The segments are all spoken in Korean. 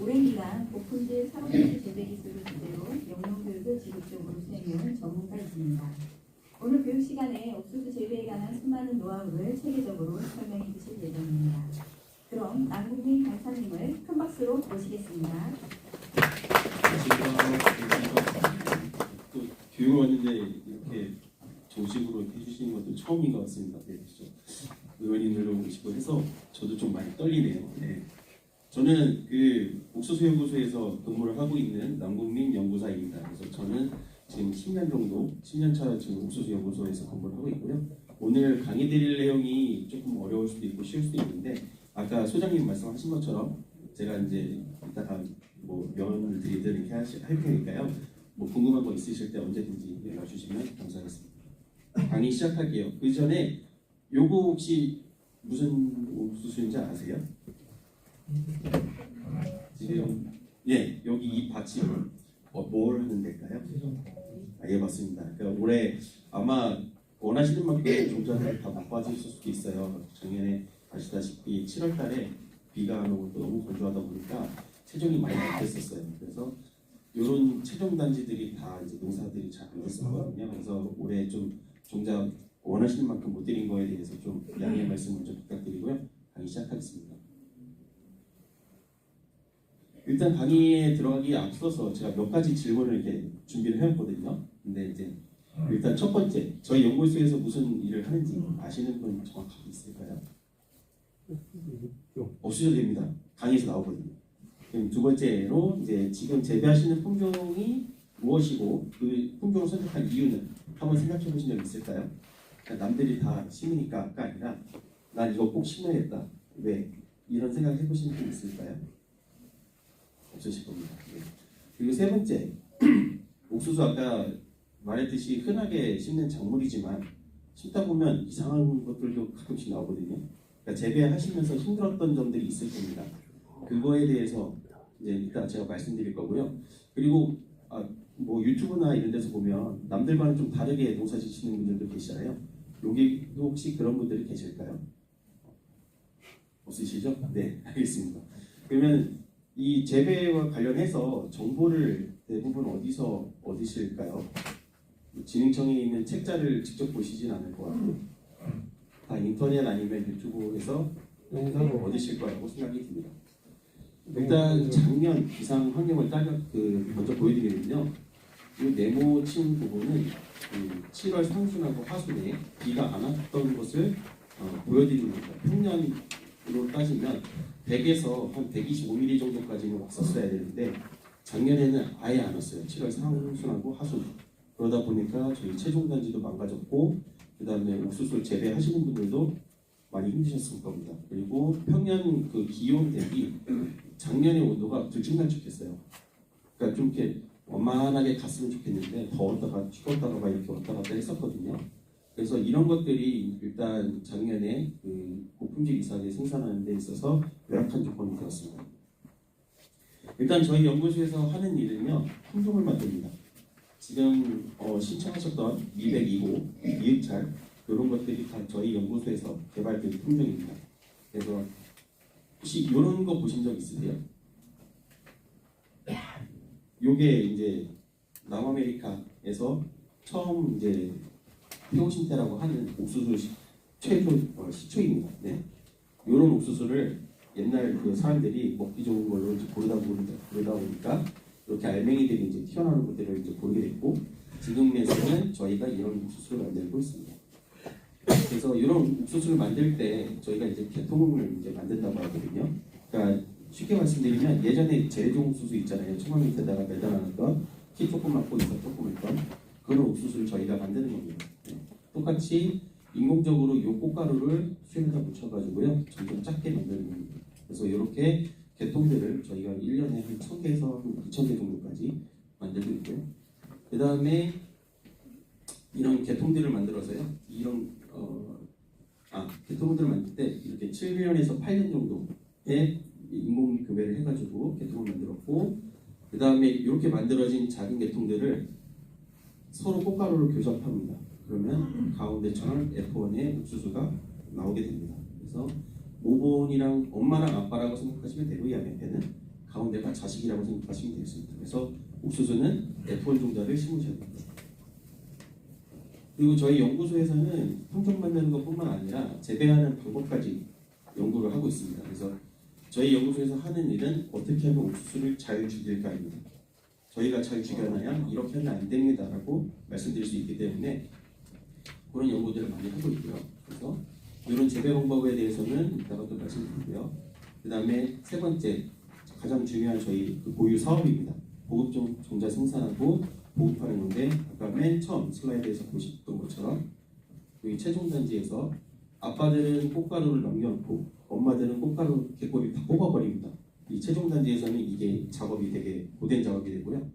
오랜 기간 고품질 산업技재배 기술을 주제로 영농 교육을 지속적으로 수행해온 전문가이십니다. 오늘 교육 시간에 옥수수 재배에 관한 수많은 노하우를 체계적으로 설명해 주실 예정입니다. 그럼 남궁민 강사님을 큰 박수로 모시겠습니다. 또 교육을 왔는데 이렇게 정식으로 해주시는 것도 처음인 것 같습니다. 네, 그렇죠. 의원님들도 오시고 해서 저도 좀 많이 떨리네요. 네. 저는 그 옥수수 연구소에서 근무를 하고 있는 남궁민 연구사입니다. 그래서 저는 지금 10년 정도, 10년 차 지금 옥수수 연구소에서 근무를 하고 있고요. 오늘 강의 드릴 내용이 조금 어려울 수도 있고 쉬울 수도 있는데 아까 소장님 말씀하신 것처럼 제가 이제 이따가 뭐 명언을 드리든 이렇게 할 테니까요. 뭐 궁금한 거 있으실 때 언제든지 연락 주시면 감사하겠습니다. 강의 시작할게요. 그 전에 요거 혹시 무슨 옥수수인지 아세요? 지금 예 여기 이 받침을 뭘 하는 데일까요? 예 맞습니다. 그러니까 올해 아마 원하시는 만큼 종자들이 다 못 빠질 수도 있어요. 작년에 아시다시피 7월달에 비가 안 오고 또 너무 건조하다 보니까 체종이 많이 바뀌었었어요. 그래서 이런 체종 단지들이 다 이제 농사들이 잘 안 됐었거든요. 그래서 올해 좀 종자 원하시는 만큼 못 드린 거에 대해서 좀 양해 말씀을 좀 부탁드리고요. 강의 시작하겠습니다. 일단 강의에 들어가기에 앞서서 제가 몇 가지 질문을 이렇게 준비를 해왔거든요. 근데 이제 일단 첫 번째, 저희 연구소에서 무슨 일을 하는지 아시는 분 정확하게 있을까요? 없으셔도 됩니다. 강의에서 나오거든요. 그럼 두 번째로 이제 지금 재배하시는 품종이 무엇이고 그 품종을 선택한 이유는 한번 생각해 보신 적 있을까요? 그러니까 남들이 다 심으니까가 아니라 난 이거 꼭 심어야겠다. 왜? 이런 생각 해보신 분 있을까요? 없으실 겁니다. 네. 그리고 세 번째, 옥수수 아까 말했듯이 흔하게 심는 작물이지만 심다 보면 이상한 것들도 가끔씩 나오거든요. 그러니까 재배하시면서 힘들었던 점들이 있을 겁니다. 그거에 대해서 이제 이따 제가 말씀드릴 거고요. 그리고 뭐 유튜브나 이런 데서 보면 남들과는 좀 다르게 농사 지시는 분들도 계시잖아요. 여기 혹시 그런 분들이 계실까요? 없으시죠? 네, 알겠습니다. 그러면 이 재배와 관련해서 정보를 대부분 어디서 얻으실까요? 진흥청에 있는 책자를 직접 보시진 않을 것 같고 다 인터넷 아니면 유튜브에서 영상을 얻으실 거라고 생각이 듭니다. 일단 작년 기상 환경을 먼저 보여드리면요. 이 네모 친 부분은 7월 상순하고 하순에 비가 안 왔던 것을 보여드리는 겁니다. 평년으로 따지면 100에서 한 125mm 정도까지는 왔었어야 되는데 작년에는 아예 안 왔어요. 7월 상순하고 하순. 그러다 보니까 저희 체종단지도 망가졌고 그 다음에 옥수수 재배하시는 분들도 많이 힘드셨을 겁니다. 그리고 평년 그 기온 대비 작년의 온도가 들쭉날쭉했어요. 그러니까 좀 이렇게 원만하게 갔으면 좋겠는데 더웠다가 추웠다가 막 이렇게 왔다 갔다 했었거든요. 그래서 이런 것들이 일단 작년에 그 고품질 이삭을 생산하는 데 있어서 열악한 조건이 되었습니다. 일단 저희 연구소에서 하는 일은요, 품종을 만듭니다. 지금 신청하셨던 미백2호, 이윽찰 이런 것들이 다 저희 연구소에서 개발된 품종입니다. 그래서 혹시 이런 거 보신 적 있으세요? 요게 이제 남아메리카에서 처음 이제 페오신테라고 하는 옥수수 시초입니다. 네. 이런 옥수수를 옛날 그 사람들이 먹기 좋은 걸로 이제 고르다 보니까 이렇게 알맹이들이 이제 튀어나오는 것들을 이제 보게 됐고 지금에서는 저희가 이런 옥수수를 만들고 있습니다. 그래서 이런 옥수수를 만들 때 저희가 이제 개통을 이제 만든다고 하거든요. 그러니까 쉽게 말씀드리면 예전에 제종 옥수수 있잖아요. 초막 밑에다가 매달아놨던 키 조그맣고 이삭 조그맣던 그런 옥수수를 저희가 만드는 겁니다. 네. 똑같이 인공적으로 이 꽃가루를 수염에다 묻혀가지고요. 점점 작게 만드는 겁니다. 그래서 이렇게 개통들을 저희가 1년에 한 1000개에서 2000개 정도까지 만들고 있고요. 그 다음에 이런 개통들을 만들어서요. 개통들을 만들 때 이렇게 7년에서 8년 정도의 인공 교배를 해가지고 개통을 만들었고 그 다음에 이렇게 만들어진 작은 개통들을 서로 꽃가루를 교접합니다. 그러면 가운데처럼 F1의 옥수수가 나오게 됩니다. 그래서 모본이랑 엄마랑 아빠라고 생각하시면 되고 이 앞에는 가운데가 자식이라고 생각하시면 되겠습니다. 그래서 옥수수는 F1 종자를 심으셔야 됩니다. 그리고 저희 연구소에서는 품종 만드는 것뿐만 아니라 재배하는 방법까지 연구를 하고 있습니다. 그래서 저희 연구소에서 하는 일은 어떻게 하면 옥수수를 잘 죽일까입니다. 저희가 잘 죽여놔야 이렇게 하면 안 됩니다라고 말씀드릴 수 있기 때문에 그런 연구들을 많이 하고 있고요. 그래서 이런 재배 방법에 대해서는 이따가 또 말씀드리고요. 그 다음에 세 번째 가장 중요한 저희 그 보유 사업입니다. 보급 종자 생산하고 보급하는 건데 아까 맨 처음 슬라이드에서 보셨던 것처럼 여기 최종단지에서 아빠들은 꽃가루를 남겨놓고 엄마들은 꽃가루 갯벌이 다 뽑아버립니다. 이 최종단지에서는 이게 작업이 되게 고된 작업이 되고요.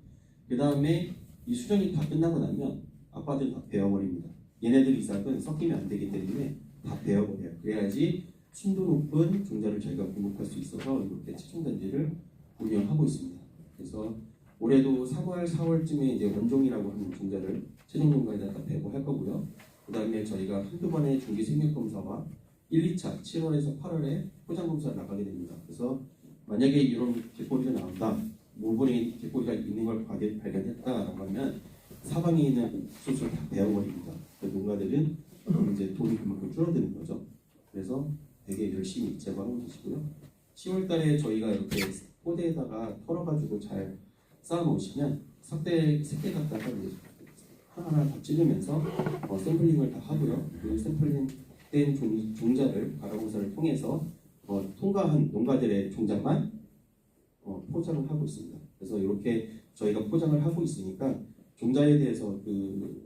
그 다음에 이 수정이 다 끝나고 나면 아빠들은 다 베어버립니다. 얘네들 이삭은 섞이면 안 되기 때문에 다 베어버려요. 그래야지 순도 높은 종자를 저희가 공급할 수 있어서 이렇게 최종단지를 운영하고 있습니다. 그래서 올해도 3월, 4월쯤에 이제 원종이라고 하는 종자를 최종 농가에다 배부할 거고요. 그 다음에 저희가 한두 번의 중기 생육 검사와 1, 2차 7월에서 8월에 포장 검사를 나가게 됩니다. 그래서 만약에 이런 갯벌이가 나온다, 모분에 갯벌이가 있는 걸 발견했다라고 하면 사방에 있는 옥수수를 다 베어버립니다. 그 농가들은 이제 돈이 그만큼 줄어드는 거죠. 그래서 되게 열심히 제거하고 계시고요. 10월달에 저희가 이렇게 포대에다가 털어가지고 잘 쌓아놓으시면 색대 갖다가 하나하나 다 찌르면서 샘플링을 다 하고요. 그 샘플링된 종자를 가라공사를 통해서 통과한 농가들의 종자만 포장을 하고 있습니다. 그래서 이렇게 저희가 포장을 하고 있으니까 종자에 대해서 좀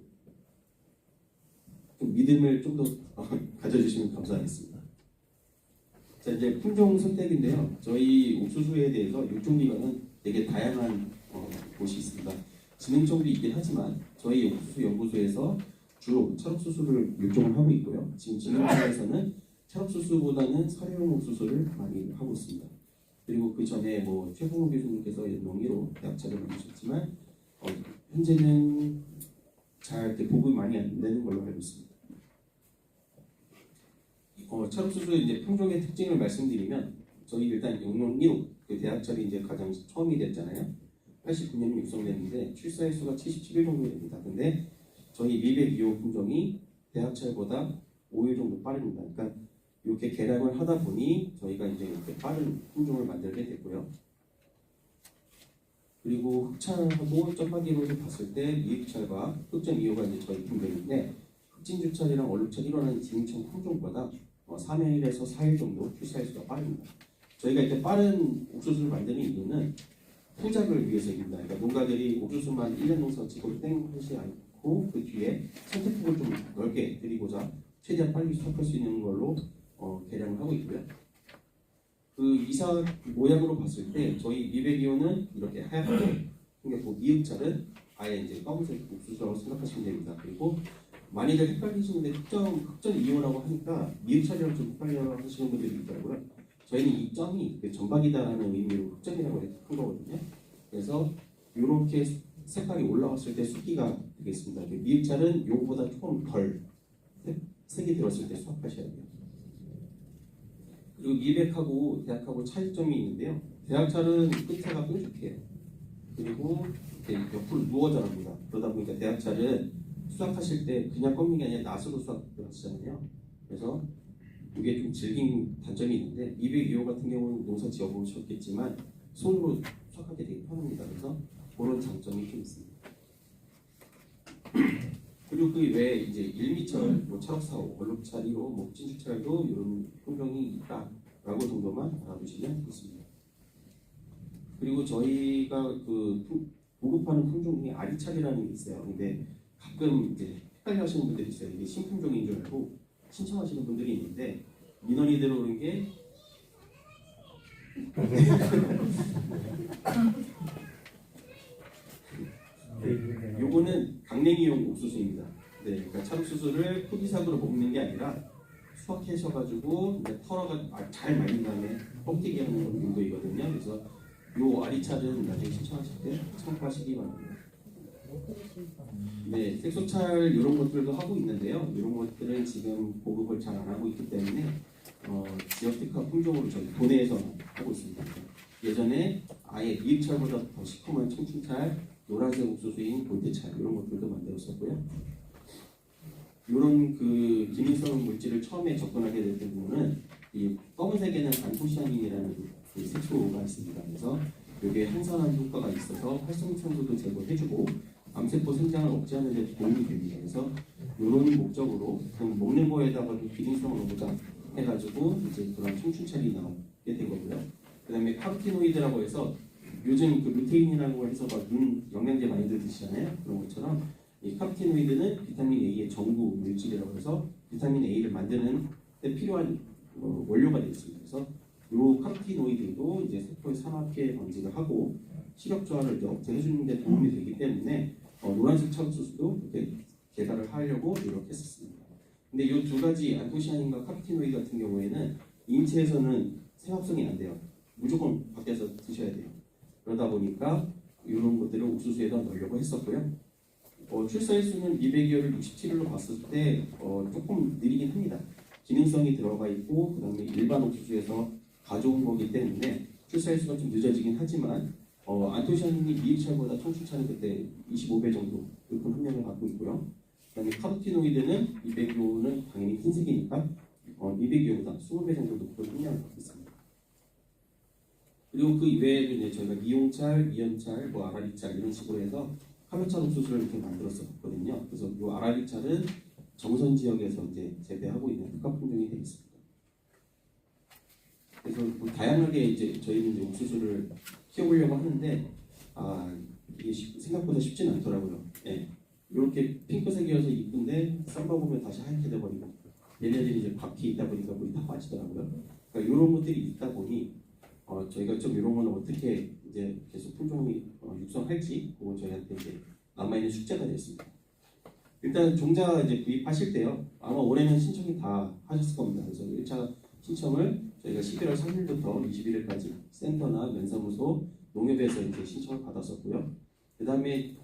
믿음을 좀 더 가져주시면 감사하겠습니다. 자, 이제 품종 선택인데요. 저희 옥수수에 대해서 육종기관은 되게 다양한 곳이 있습니다. 진흥청도 있긴 하지만 저희 옥수수 연구소에서 주로 찰옥수수를 육종을 하고 있고요. 지금 진흥청에서는 찰옥수수보다는 사료용 옥수수를 많이 하고 있습니다. 그리고 그 전에 최봉우 교수님께서 농의로 대학차를 만드셨지만 현재는 잘 보급이 많이 안 되는 걸로 알고 있습니다. 찰옥수수의 이제 품종의 특징을 말씀드리면 저희 일단 용농 1호 그 대학철이 이제 가장 처음이 됐잖아요. 89년에 육성됐는데 출사의 수가 77일 정도 됩니다. 근데 저희 미백 2호 품종이 대학철보다 5일 정도 빠릅니다. 그러니까 이렇게 개량을 하다 보니 저희가 이제 이렇게 빠른 품종을 만들게 됐고요. 그리고 흑찰하고 점파기로 봤을 때 미흡찰과 흑점 2호가 이제 저희 품종인데 흑진주찰이랑 얼룩찰 1호는 진흥청 품종보다 3일에서 4일 정도 출사의 수가 빠릅니다. 저희가 이렇게 빠른 옥수수를 만드는 이유는 후작을 위해서입니다. 그러니까 농가들이 옥수수만 1년 농사 지고 땡 하지 않고 그 뒤에 선택폭을 좀 넓게 드리고자 최대한 빨리 수확할 수 있는 걸로 개량을 하고 있고요. 그 이삭 모양으로 봤을 때 저희 미백이온은 이렇게 하얗게 생겼고 미흡찰은 아예 이제 검은색 옥수수라고 생각하시면 됩니다. 그리고 많이들 헷갈리시는데 흑점 2호라고 하니까 미흡찰이랑 좀 헷갈려 하시는 분들이 있더라고요. 저희는 이 점이 전박이다라는 의미로 흑점이라고 한 거거든요. 그래서 이렇게 색깔이 올라왔을 때 숫기가 되겠습니다. 미흡찰은 이거보다 조금 덜 색이 들었을 때 수확하셔야 돼요. 그리고 미백하고 대학하고 차이점이 있는데요. 대학찰은 끝에가 뾰족해요. 그리고 이렇게 옆으로 누워 자랍니다. 그러다 보니까 대학찰은 수확하실 때 그냥 꺾는 게 아니라 낫으로 수확하시잖아요. 그래서 이게 좀 질긴 단점이 있는데 202호 같은 경우는 농사 지어보셨겠지만 손으로 수확하기 되게 편합니다. 그래서 그런 장점이 좀 있습니다. 그리고 그 외에 이제 1미철, 찰옥사호, 얼룩찰 1호, 진주찰도 이런 품종이 있다라고 정도만 알아두시면 되겠습니다. 그리고 저희가 보급하는 품종 중에 아리찰이라는 게 있어요. 근데 가끔 이제 헷갈려하시는 분들이 있어요. 이게 신품종인 줄 알고 신청하시는 분들이 있는데 민원이 들어오는 게 요거는 강냉이용 옥수수입니다. 네, 그러니까 찰옥수수를 포기삭으로 먹는 게 아니라 수확하셔가지고 털어가 잘 말린 다음에 뻥튀기 하는 용도이거든요. 그래서 요 아리찰은 나중에 신청하실 때 참고하시기 바랍니다. 네, 색소찰 이런 것들도 하고 있는데요. 이런 것들은 지금 보급을 잘 안 하고 있기 때문에 지역 특화 품종으로 저희 도내에서 하고 있습니다. 예전에 아예 미흡찰보다 더 시커먼 청춘찰, 노란색 옥수수인 골대찰 이런 것들도 만들었었고요. 이런 그 기능성 물질을 처음에 접근하게 됐던 부분은 이 검은색에는 안토시아닌이라는 그 색소가 있습니다. 그래서 이게 항산화 효과가 있어서 활성산소도 제거해주고 암세포 생장을 억제하는 데 도움이 됩니다. 그래서 이런 목적으로 그럼 먹는 거에다가도 기능성을 넣어보자 해가지고 이제 그런 청춘찰이 나오게 된 거고요. 그다음에 카로티노이드라고 해서 요즘 그 루테인이라고 해서 막 눈 영양제 많이들 드시잖아요. 그런 것처럼 이 카로티노이드는 비타민 A의 전구 물질이라고 해서 비타민 A를 만드는 데 필요한 원료가 되어 있습니다. 그래서 이 카로티노이드도 이제 세포의 산화피해 방지를 하고 시력 저하를 억제해 주는 데 도움이 되기 때문에 노란색 찰옥수수도 그렇게 개발을 하려고 노력했었습니다. 근데 이 두 가지 안토시아닌과 카로티노이드 같은 경우에는 인체에서는 생합성이 안 돼요. 무조건 밖에서 드셔야 돼요. 그러다 보니까 이런 것들을 옥수수에다 넣으려고 했었고요. 출사일수는 200여를 67일로 봤을 때 조금 느리긴 합니다. 기능성이 들어가 있고 그다음에 일반 옥수수에서 가져온 거기 때문에 출사일수가 좀 늦어지긴 하지만 안토시아닌이 미흡찰보다 청춘찰은 그때 25배 정도 높은 함량을 갖고 있고요. 그다음에 카로티노이드는 200요는 당연히 흰색이니까 200요보다 20배 정도 높은 함량을 갖고 있습니다. 그리고 그 이외에도 이제 저희가 미용찰, 미연찰, 아라리찰 이런 식으로 해서 카메찰 옥수수를 이렇게 만들었었거든요. 그래서 이 아라리찰은 정선 지역에서 이제 재배하고 있는 특화 품종이 되겠습니다. 그래서 뭐 다양하게 이제 저희는 이제 옥수수를 키워보려고 하는데 이게 생각보다 쉽지는 않더라고요. 예. 이렇게 핑크색이어서 이쁜데 쌈먹으면 다시 하얗게 돼버리고 얘네들이 이제 밖에 있다 보니까 물이 다 빠지더라고요. 그러니까 이런 것들이 있다 보니 저희가 좀 이런 거는 어떻게 이제 계속 품종이 육성할지 그거 저희한테 이제 남아있는 숙제가 됐습니다. 일단 종자 이제 구입하실 때요. 아마 올해는 신청이 다 하셨을 겁니다. 그래서 1차 신청을 저희가 11월 3일부터 21일까지 센터나 면사무소, 농협에서 이제 신청을 받았었고요. 그 다음에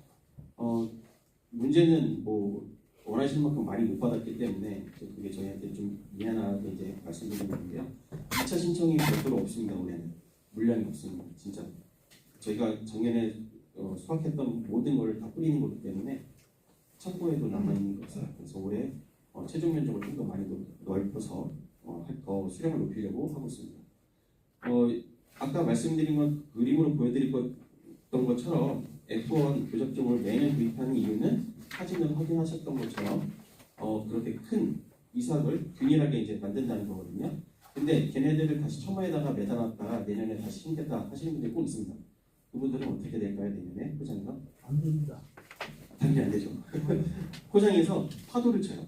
문제는 뭐 원하시는 만큼 많이 못 받았기 때문에 그게 저희한테 좀 미안하게 이제 말씀드리는데요. 2차 신청이 별도로 없습니다. 올해는 물량이 없습니다. 진짜 저희가 작년에 수확했던 모든 걸 다 뿌리는 거기 때문에 창고에도 남아있는 게 없어요. 그래서 올해 최종 면적을 좀 더 많이 넓혀서 더 수량을 높이려고 하고 있습니다. 아까 말씀드린 건 그림으로 보여드렸던 것처럼 F1 교접종을 매년 구입하는 이유는 사진을 확인하셨던 것처럼 그렇게 큰 이삭을 균일하게 이제 만든다는 거거든요. 근데 걔네들을 다시 처마에다가 매달았다가 내년에 다시 심겠다 하시는 분들이 꼭 있습니다. 그분들은 어떻게 될까요? 내년에 포장해서? 안 됩니다. 당연히 안 되죠. 포장해서 파도를 쳐요.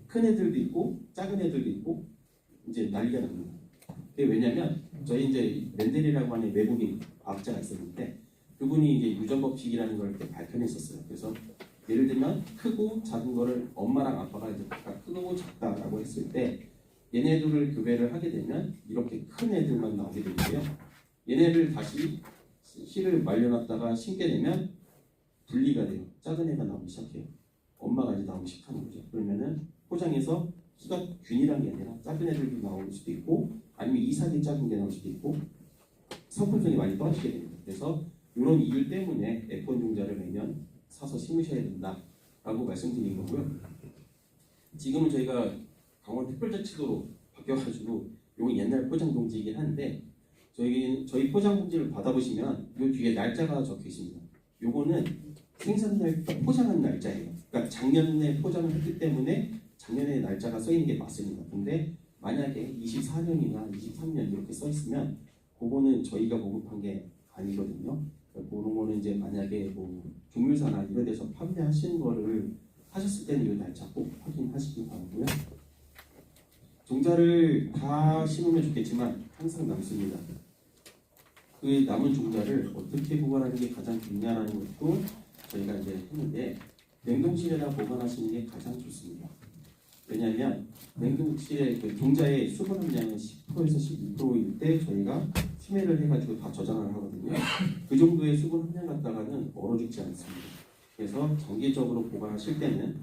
큰 애들도 있고 작은 애들도 있고 이제 난리가 납니다. 그게 왜냐면 저희 이제 멘델이라고 하는 외국인 과학자가 있었는데 그분이 이제 유전 법칙이라는 걸 이렇게 밝혀냈었어요. 그래서 예를 들면 크고 작은 거를 엄마랑 아빠가 이제 각각 크고 작다라고 했을 때 얘네들을 교배를 하게 되면 이렇게 큰 애들만 나오게 되고요. 얘네를 다시 씨를 말려놨다가 심게 되면 분리가 돼요. 작은 애가 나오기 시작해요. 엄마가 이제 나오기 시작하는 거죠. 그러면은 포장해서 키가 균일한 게 아니라 작은 애들도 나올 수도 있고 아니면 이삭이 작은 게 나올 수도 있고 성품성이 많이 떨어지게 됩니다. 그래서 이런 이유 때문에 F1 종자를 매년 사서 심으셔야 된다라고 말씀드린 거고요. 지금은 저희가 강원 특별자치도로 바뀌어가지고 이건 옛날 포장 봉지이긴 한데 저희 포장 봉지를 받아보시면 이 뒤에 날짜가 적혀 있습니다. 요거는 생산날 포장한 날짜예요. 그러니까 작년에 포장을 했기 때문에 작년에 날짜가 써 있는 게 맞습니다. 근데 만약에 24년이나 23년 이렇게 써 있으면 그거는 저희가 보급한 게 아니거든요. 그러니까 그런 거는 이제 만약에 뭐 종묘사나 이런 데서 판매하시는 거를 하셨을 때는 이 날짜 꼭 확인하시기 바라고요. 종자를 다 심으면 좋겠지만 항상 남습니다. 그 남은 종자를 어떻게 보관하는 게 가장 좋냐라는 것도 저희가 이제 했는데 냉동실에다 보관하시는 게 가장 좋습니다. 왜냐하면 냉동실에 그 종자의 수분 함량은 10%에서 12%일 때 저희가 치매를 해가지고 다 저장을 하거든요. 그 정도의 수분 함량 갖다가는 얼어 죽지 않습니다. 그래서 장기적으로 보관하실 때는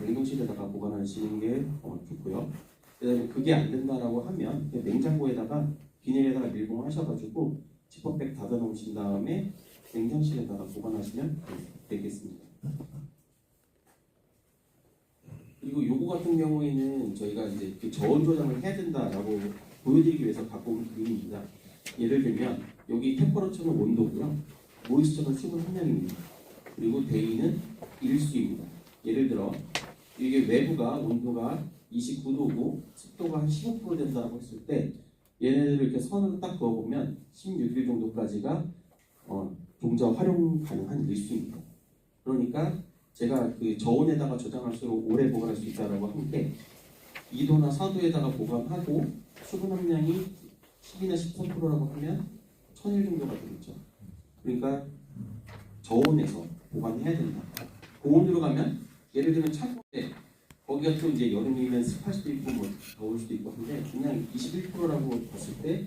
냉동실에다가 보관하시는 게 좋고요. 그다음에 그게 안 된다라고 하면 냉장고에다가 비닐에다가 밀봉하셔가지고 지퍼백 닫아 놓으신 다음에 냉장실에다가 보관하시면 되겠습니다. 그리고 요거 같은 경우에는 저희가 이제 그 저온 조장을 해야 된다라고 보여드리기 위해서 갖고 온 그림입니다. 예를 들면 여기 템퍼러처는 온도고요, 모이스처는 수분 함량입니다. 그리고 데이는 일수입니다. 예를 들어 이게 외부가 온도가 29도고 습도가 한 15% 된다고 했을 때 얘네들을 이렇게 선으로 딱 그어보면 16일 정도까지가 종자 활용 가능한 일수입니다. 그러니까 제가 그 저온에다가 저장할수록 오래 보관할 수 있다라고 한 게 2도나 4도에다가 보관하고 수분 함량이 10이나 13%라고 하면 1000일 정도가 되겠죠. 그러니까 저온에서 보관해야 된다. 고온으로 가면 예를 들면 창고에 거기가 또 이제 여름이면 습할 수도 있고 뭐 더울 수도 있고 한데 그냥 21%라고 봤을 때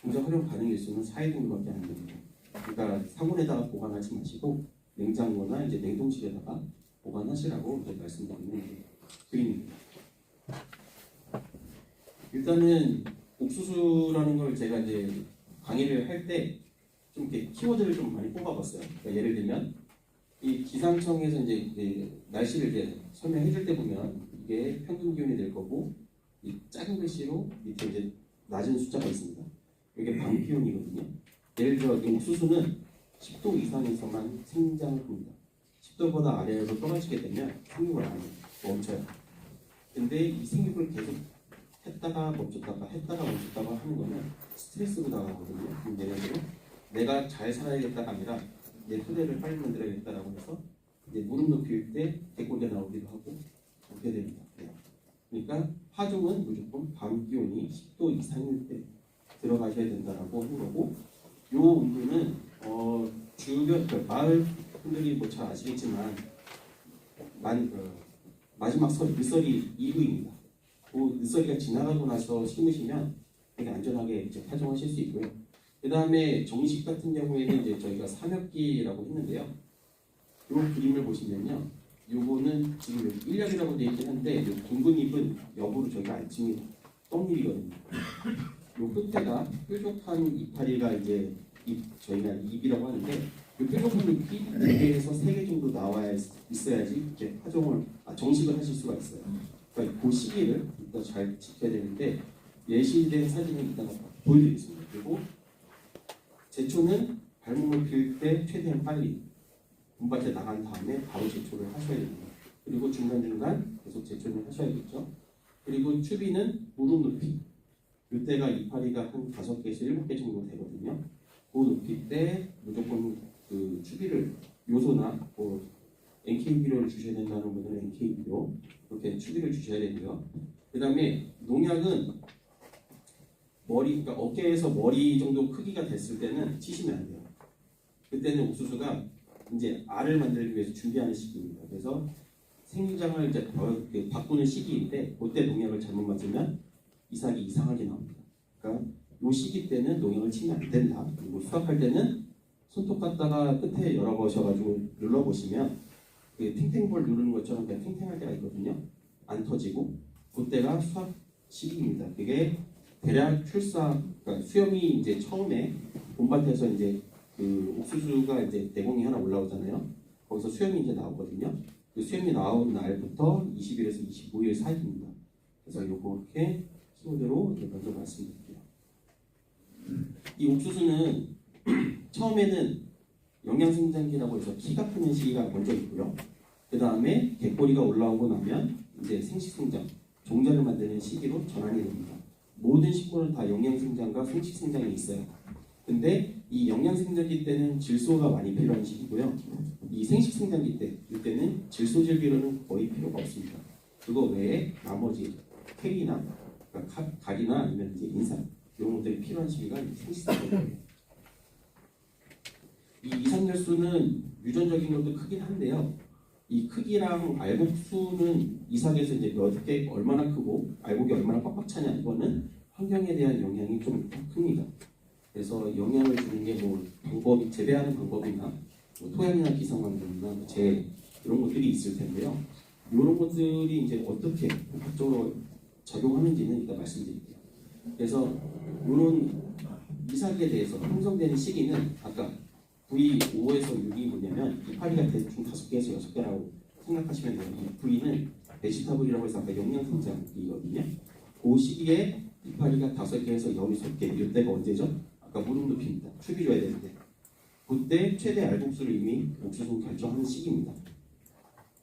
종자 활용 가능 일수는 4일 정도밖에 안 됩니다. 그러니까 상온에다가 보관하지 마시고 냉장고나 이제 냉동실에다가 보관하시라고 이제 말씀드리는 그림입니다. 일단은 옥수수라는 걸 제가 이제 강의를 할 때 좀 이렇게 키워드를 좀 많이 뽑아봤어요. 그러니까 예를 들면 이 기상청에서 이제 날씨를 이제 설명해 줄 때 보면 이게 평균 기온이 될 거고 이 작은 글씨로 밑에 이제 낮은 숫자가 있습니다. 이게 밤 기온이거든요. 예를 들어 이 옥수수는 10도 이상에서만 생장을 합니다. 10도보다 아래로 떨어지게 되면 생육을 안 해요. 멈춰요. 근데 이 생육을 계속 했다가 멈췄다가 했다가 멈췄다가 하는 거는 스트레스로 나가거든요. 그럼 얘네들은 내가 잘 살아야겠다가 아니라 내 토대를 빨리 만들어야겠다라고 해서 이제 무릎 높이일 때 개꼬리가 나오기도 하고 그렇게 됩니다. 그러니까 파종은 무조건 밤 기온이 10도 이상일 때 들어가셔야 된다라고 하는 거고, 요 온도는 주변 마을 분들이 뭐 잘 아시겠지만 마지막 늦설이 이후입니다. 그 늦설이가 지나가고 나서 심으시면 되게 안전하게 이제 파종하실 수 있고요. 그 다음에 정식 같은 경우에는 이제 저희가 삼엽기라고 했는데요. 요 그림을 보시면요, 요거는 지금 1엽이라고 되어 있긴 한데 요 둥근 잎은 엽으로 저희가 안 칩니다. 떡잎이거든요. 요 끝에가 뾰족한 이파리가 이제 저희가 잎이라고 하는데 요 뾰족한 잎이 2개에서 3개 정도 나와야 있어야지 이렇게 파종을 정식을 하실 수가 있어요. 그러니까 그 시기를 일단 잘 지켜야 되는데 예시된 사진을 이따가 보여드리겠습니다. 그리고 제초는 발목을 빌 때 최대한 빨리 분밭에 나간 다음에 바로 제초를 하셔야 됩니다. 그리고 중간중간 계속 제초를 하셔야겠죠. 그리고 추비는 무릎 높이. 이때가 이파리가 한 5개에서 7개 정도 되거든요. 그 높이 때 무조건 그 추비를 요소나 뭐 NK 비료를 주셔야 된다는 분들은 NK 비료 그렇게 추비를 주셔야 되고요. 그 다음에 농약은 그러니까 어깨에서 머리 정도 크기가 됐을 때는 치시면 안 돼요. 그때는 옥수수가 이제 알을 만들기 위해서 준비하는 시기입니다. 그래서 생장을 이제 바꾸는 시기인데 그때 농약을 잘못 맞으면 이삭이 이상하게 나옵니다. 그러니까 이 시기 때는 농약을 치면 안 된다. 그리고 수확할 때는 손톱 갖다가 끝에 열어보셔가지고 눌러보시면 그 탱탱볼 누르는 것처럼 그냥 탱탱할 때가 있거든요. 안 터지고 그때가 수확 시기입니다. 그게 대략 그러니까 수염이 이제 처음에 봄밭에서 이제 그 옥수수가 이제 내공이 하나 올라오잖아요. 거기서 수염이 이제 나오거든요. 그 수염이 나온 날부터 20일에서 25일 사이입니다. 그래서 요렇게 키워드로 먼저 말씀드릴게요. 이 옥수수는 처음에는 영양생장기라고 해서 키가 크는 시기가 먼저 있고요. 그 다음에 개꼬리가 올라오고 나면 이제 생식생장, 종자를 만드는 시기로 전환이 됩니다. 모든 식물은 다 영양생장과 생식생장이 있어요. 근데 이 영양생장기 때는 질소가 많이 필요한 시기고요. 이 생식생장기 때, 이때는 질소질비료는 거의 필요가 없습니다. 그거 외에 나머지 팩이나 그러니까 각이나 아니면 이제 인삼 이런 것들이 필요한 시기가 생식생장기예요. 이 이삭열수는 유전적인 것도 크긴 한데요. 이 크기랑 알곡수는 이삭에서 이제 몇 개 얼마나 크고 알곡이 얼마나 빡빡 차냐 이거는 환경에 대한 영향이 좀 큽니다. 그래서 영향을 주는 게 뭐 방법이 재배하는 방법이나 뭐 토양이나 기상환경이나 뭐 이런 것들이 있을 텐데요. 이런 것들이 이제 어떻게 복합적으로 작용하는지는 이따 말씀드릴게요. 그래서 이런 이삭에 대해서 형성되는 시기는 아까 V5에서 6이 뭐냐면 이파리가 대충 5개에서 6개라고 생각하시면 돼요. 이 V는 베지터블이라고 해서 아까 영양성장기거든요. 그 시기에 이파리가 5개에서 6개, 이때가 언제죠? 아까 무릎 높이입니다. 축이 줘야 되는데 그때 최대 알곡수를 이미 옥수수 결정하는 시기입니다.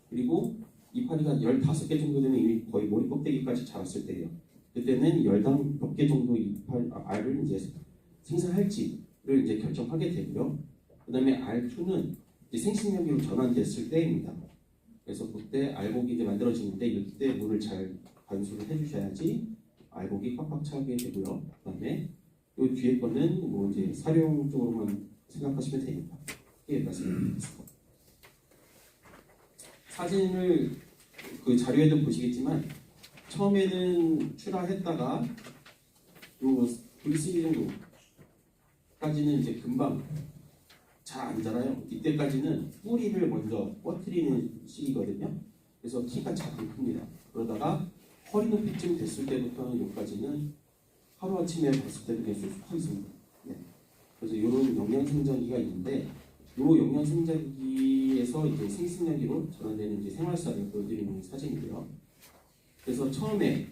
그리고 이파리가 15개 정도 되면 이미 거의 머리 껍데기까지 자랐을 때예요. 그때는 열당 몇 개 정도 알을 이제 생산할지를 이제 결정하게 되고요. 그 다음에 R2는 이제 생식량기로 전환됐을 때입니다. 그래서 그때 알곡이 이제 만들어지는데 이때 물을 잘 관수를 해주셔야지 알곡이 꽉꽉 차게 되고요. 그 다음에 이 뒤에 거는 뭐 이제 사료 쪽으로만 생각하시면 되겠다. 이게 말씀드리겠습니다. 사진을 그 자료에도 보시겠지만 처음에는 출하했다가 요 V3 정도까지는 이제 금방 잘 안 자라요. 이때까지는 뿌리를 먼저 뻗뜨리는 시기거든요. 그래서 키가 잘 안 큽니다. 그러다가 허리 높이쯤 됐을 때부터는 여기까지는 하루아침에 봤을 때도 그냥 쑥쑥 커 있습니다. 네. 그래서 이런 영양생장기가 있는데 이 영양생장기에서 이제 생식량기로 전환되는 이제 생활사를 보여드리는 사진이고요. 그래서 처음에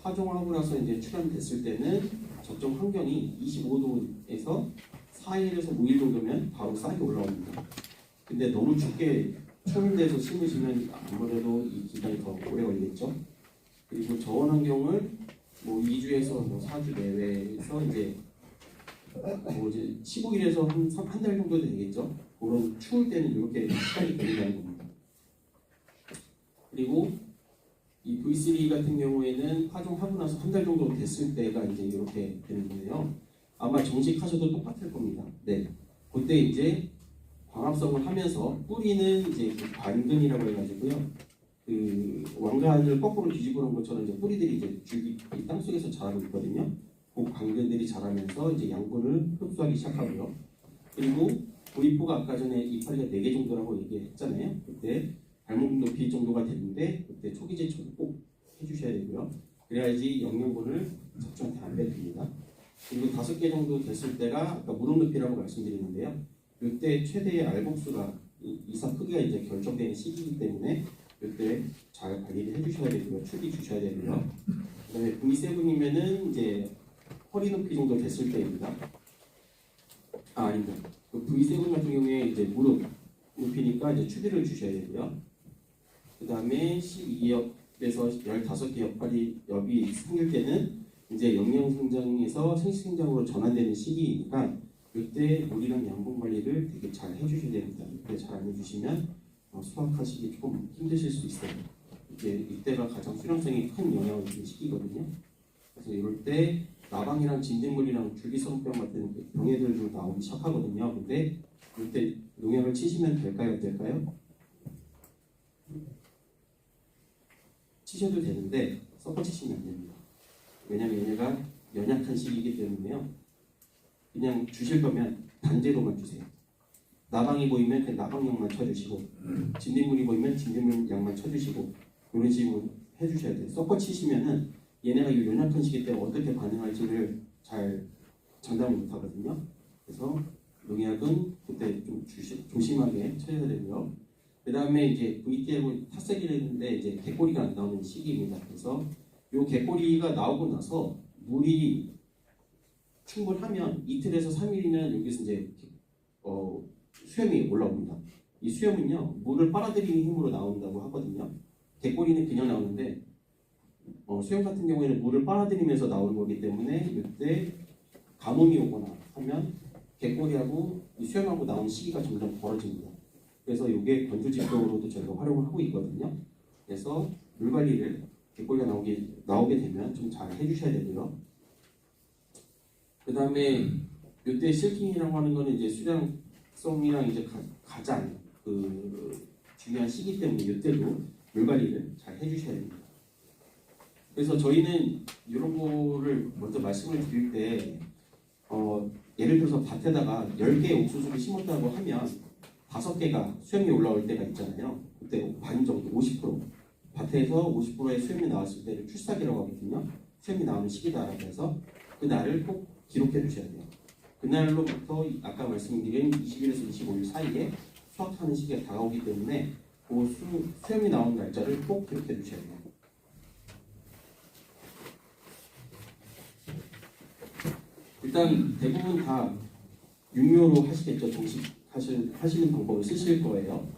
파종하고 나서 이제 출하됐을 때는 적정 환경이 25도에서 4일에서 5일 정도면 바로 싹이 올라옵니다. 근데 너무 춥게 추운 데서 심으시면 아무래도 이 기간이 더 오래 걸리겠죠. 그리고 저온 환경을 뭐 2주에서 뭐 4주 내외에서 이제 뭐 이제 15일에서 한 달 정도 되겠죠. 그런 추울 때는 이렇게 시간이 걸린다는 겁니다. 그리고 이 V3 같은 경우에는 파종하고 나서 한 달 정도 됐을 때가 이제 이렇게 되는 거예요. 아마 정식하셔도 똑같을 겁니다. 네. 그때 이제 광합성을 하면서 뿌리는 이제 그 관근이라고 해가지고요. 그 왕관을 거꾸로 뒤집어 놓은 것처럼 이제 뿌리들이 이제 줄기 땅 속에서 자라고 있거든요. 그 관근들이 자라면서 이제 양분을 흡수하기 시작하고요. 그리고 V4가 아까 전에 이파리가 4개 정도라고 얘기했잖아요. 그때 발목 높이 정도가 됐는데 그때 초기 제초를 꼭 해주셔야 되고요. 그래야지 영양분을 잡초한테 안 뱉습니다. 그리고 5개 정도 됐을 때가 아까 무릎 높이라고 말씀드렸는데요. 이때 최대의 알곡수가 이삭 크기가 이제 결정되는 시기이기 때문에 이때 잘 관리를 해주셔야 되고요. 축이 주셔야 되고요. 그다음에 V7이면은 이제 허리 높이 정도 됐을 때입니다. 아닙니다. 그 V7 같은 경우에 이제 무릎 높이니까 이제 추비를 주셔야 되고요. 그 다음에 12엽에서 15개 엽이 생길 때는 이제 영양성장에서 생식성장으로 전환되는 시기이니까 이때 물이랑 양분 관리를 되게 잘 해주셔야 됩니다. 이때 잘 안 해주시면 수확하시기 조금 힘드실 수 있어요. 이때가 가장 수량성이 큰 영향을 주는 시기거든요. 그래서 이럴 때 나방이랑 진딧물이랑 줄기성병 같은 병해들도 나오기 시작하거든요. 근데 이때 농약을 치시면 될까요? 안 될까요? 치셔도 되는데 섞어 치시면 안 됩니다. 왜냐면 얘네가 연약한 시기이기 때문에요. 그냥 주실 거면 단제로만 주세요. 나방이 보이면 그 나방약만 쳐주시고 진딧물이 보이면 진딧물 약만 쳐주시고 이런 식으로 해주셔야 돼요. 섞어 치시면은 얘네가 이 연약한 시기 때 어떻게 반응할지를 잘 장담을 못하거든요. 그래서 농약은 그때 좀 조심하게 쳐야 되고요. 그 다음에 이제 VT하고 탓색이라 했는데 이제 개꼬리가 안 나오는 시기입니다. 그래서 이 개꼬리가 나오고 나서 물이 충분하면 이틀에서 3일이면 여기서 이제 수염이 올라옵니다. 이 수염은요 물을 빨아들이는 힘으로 나온다고 하거든요. 개꼬리는 그냥 나오는데 수염 같은 경우에는 물을 빨아들이면서 나오는 거기 때문에 이때 가뭄이 오거나 하면 개꼬리하고 이 수염하고 나오는 시기가 점점 벌어집니다. 그래서 이게 건조직도로도 저희가 활용을 하고 있거든요. 그래서 물 관리를 개꼬리가 나오게 되면 좀 잘 해주셔야 되고요. 그 다음에 이때 실킹이라고 하는 거는 이제 수량성이랑 이제 가장 중요한 시기 때문에 이때도 물 관리를 잘 해주셔야 됩니다. 그래서 저희는 이런 거를 먼저 말씀을 드릴 때 예를 들어서 밭에다가 10개의 옥수수를 심었다고 하면 5개가 수염이 올라올 때가 있잖아요. 그때 반 정도 50% 밭에서 50%의 수염이 나왔을 때를 출삭이라고 하거든요. 수염이 나오는 시기다라고 해서 그 날을 꼭 기록해 주셔야 돼요. 그날로부터 아까 말씀드린 20일에서 25일 사이에 수확하는 시기가 다가오기 때문에 그 수염이 나온 날짜를 꼭 기록해 주셔야 돼요. 일단 대부분 다 육묘로 하시겠죠. 정식 하시는 방법을 쓰실 거예요.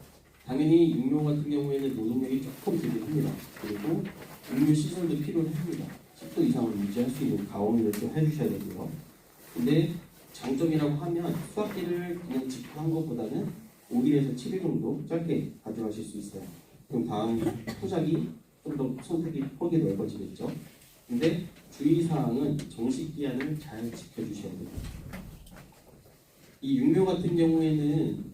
당연히 육묘 같은 경우에는 노동력이 조금 들긴 합니다. 그리고 육묘 시설도 필요합니다. 10도 이상을 유지할 수 있는 가온을 좀 해주셔야 되고요. 근데 장점이라고 하면 수확기를 그냥 직후한 것보다는 5일에서 7일 정도 짧게 가져가실 수 있어요. 그럼 다음 포작이 좀 더 선택이 폭이 넓어지겠죠. 근데 주의사항은 정식 기한을 잘 지켜주셔야 돼요. 이 육묘 같은 경우에는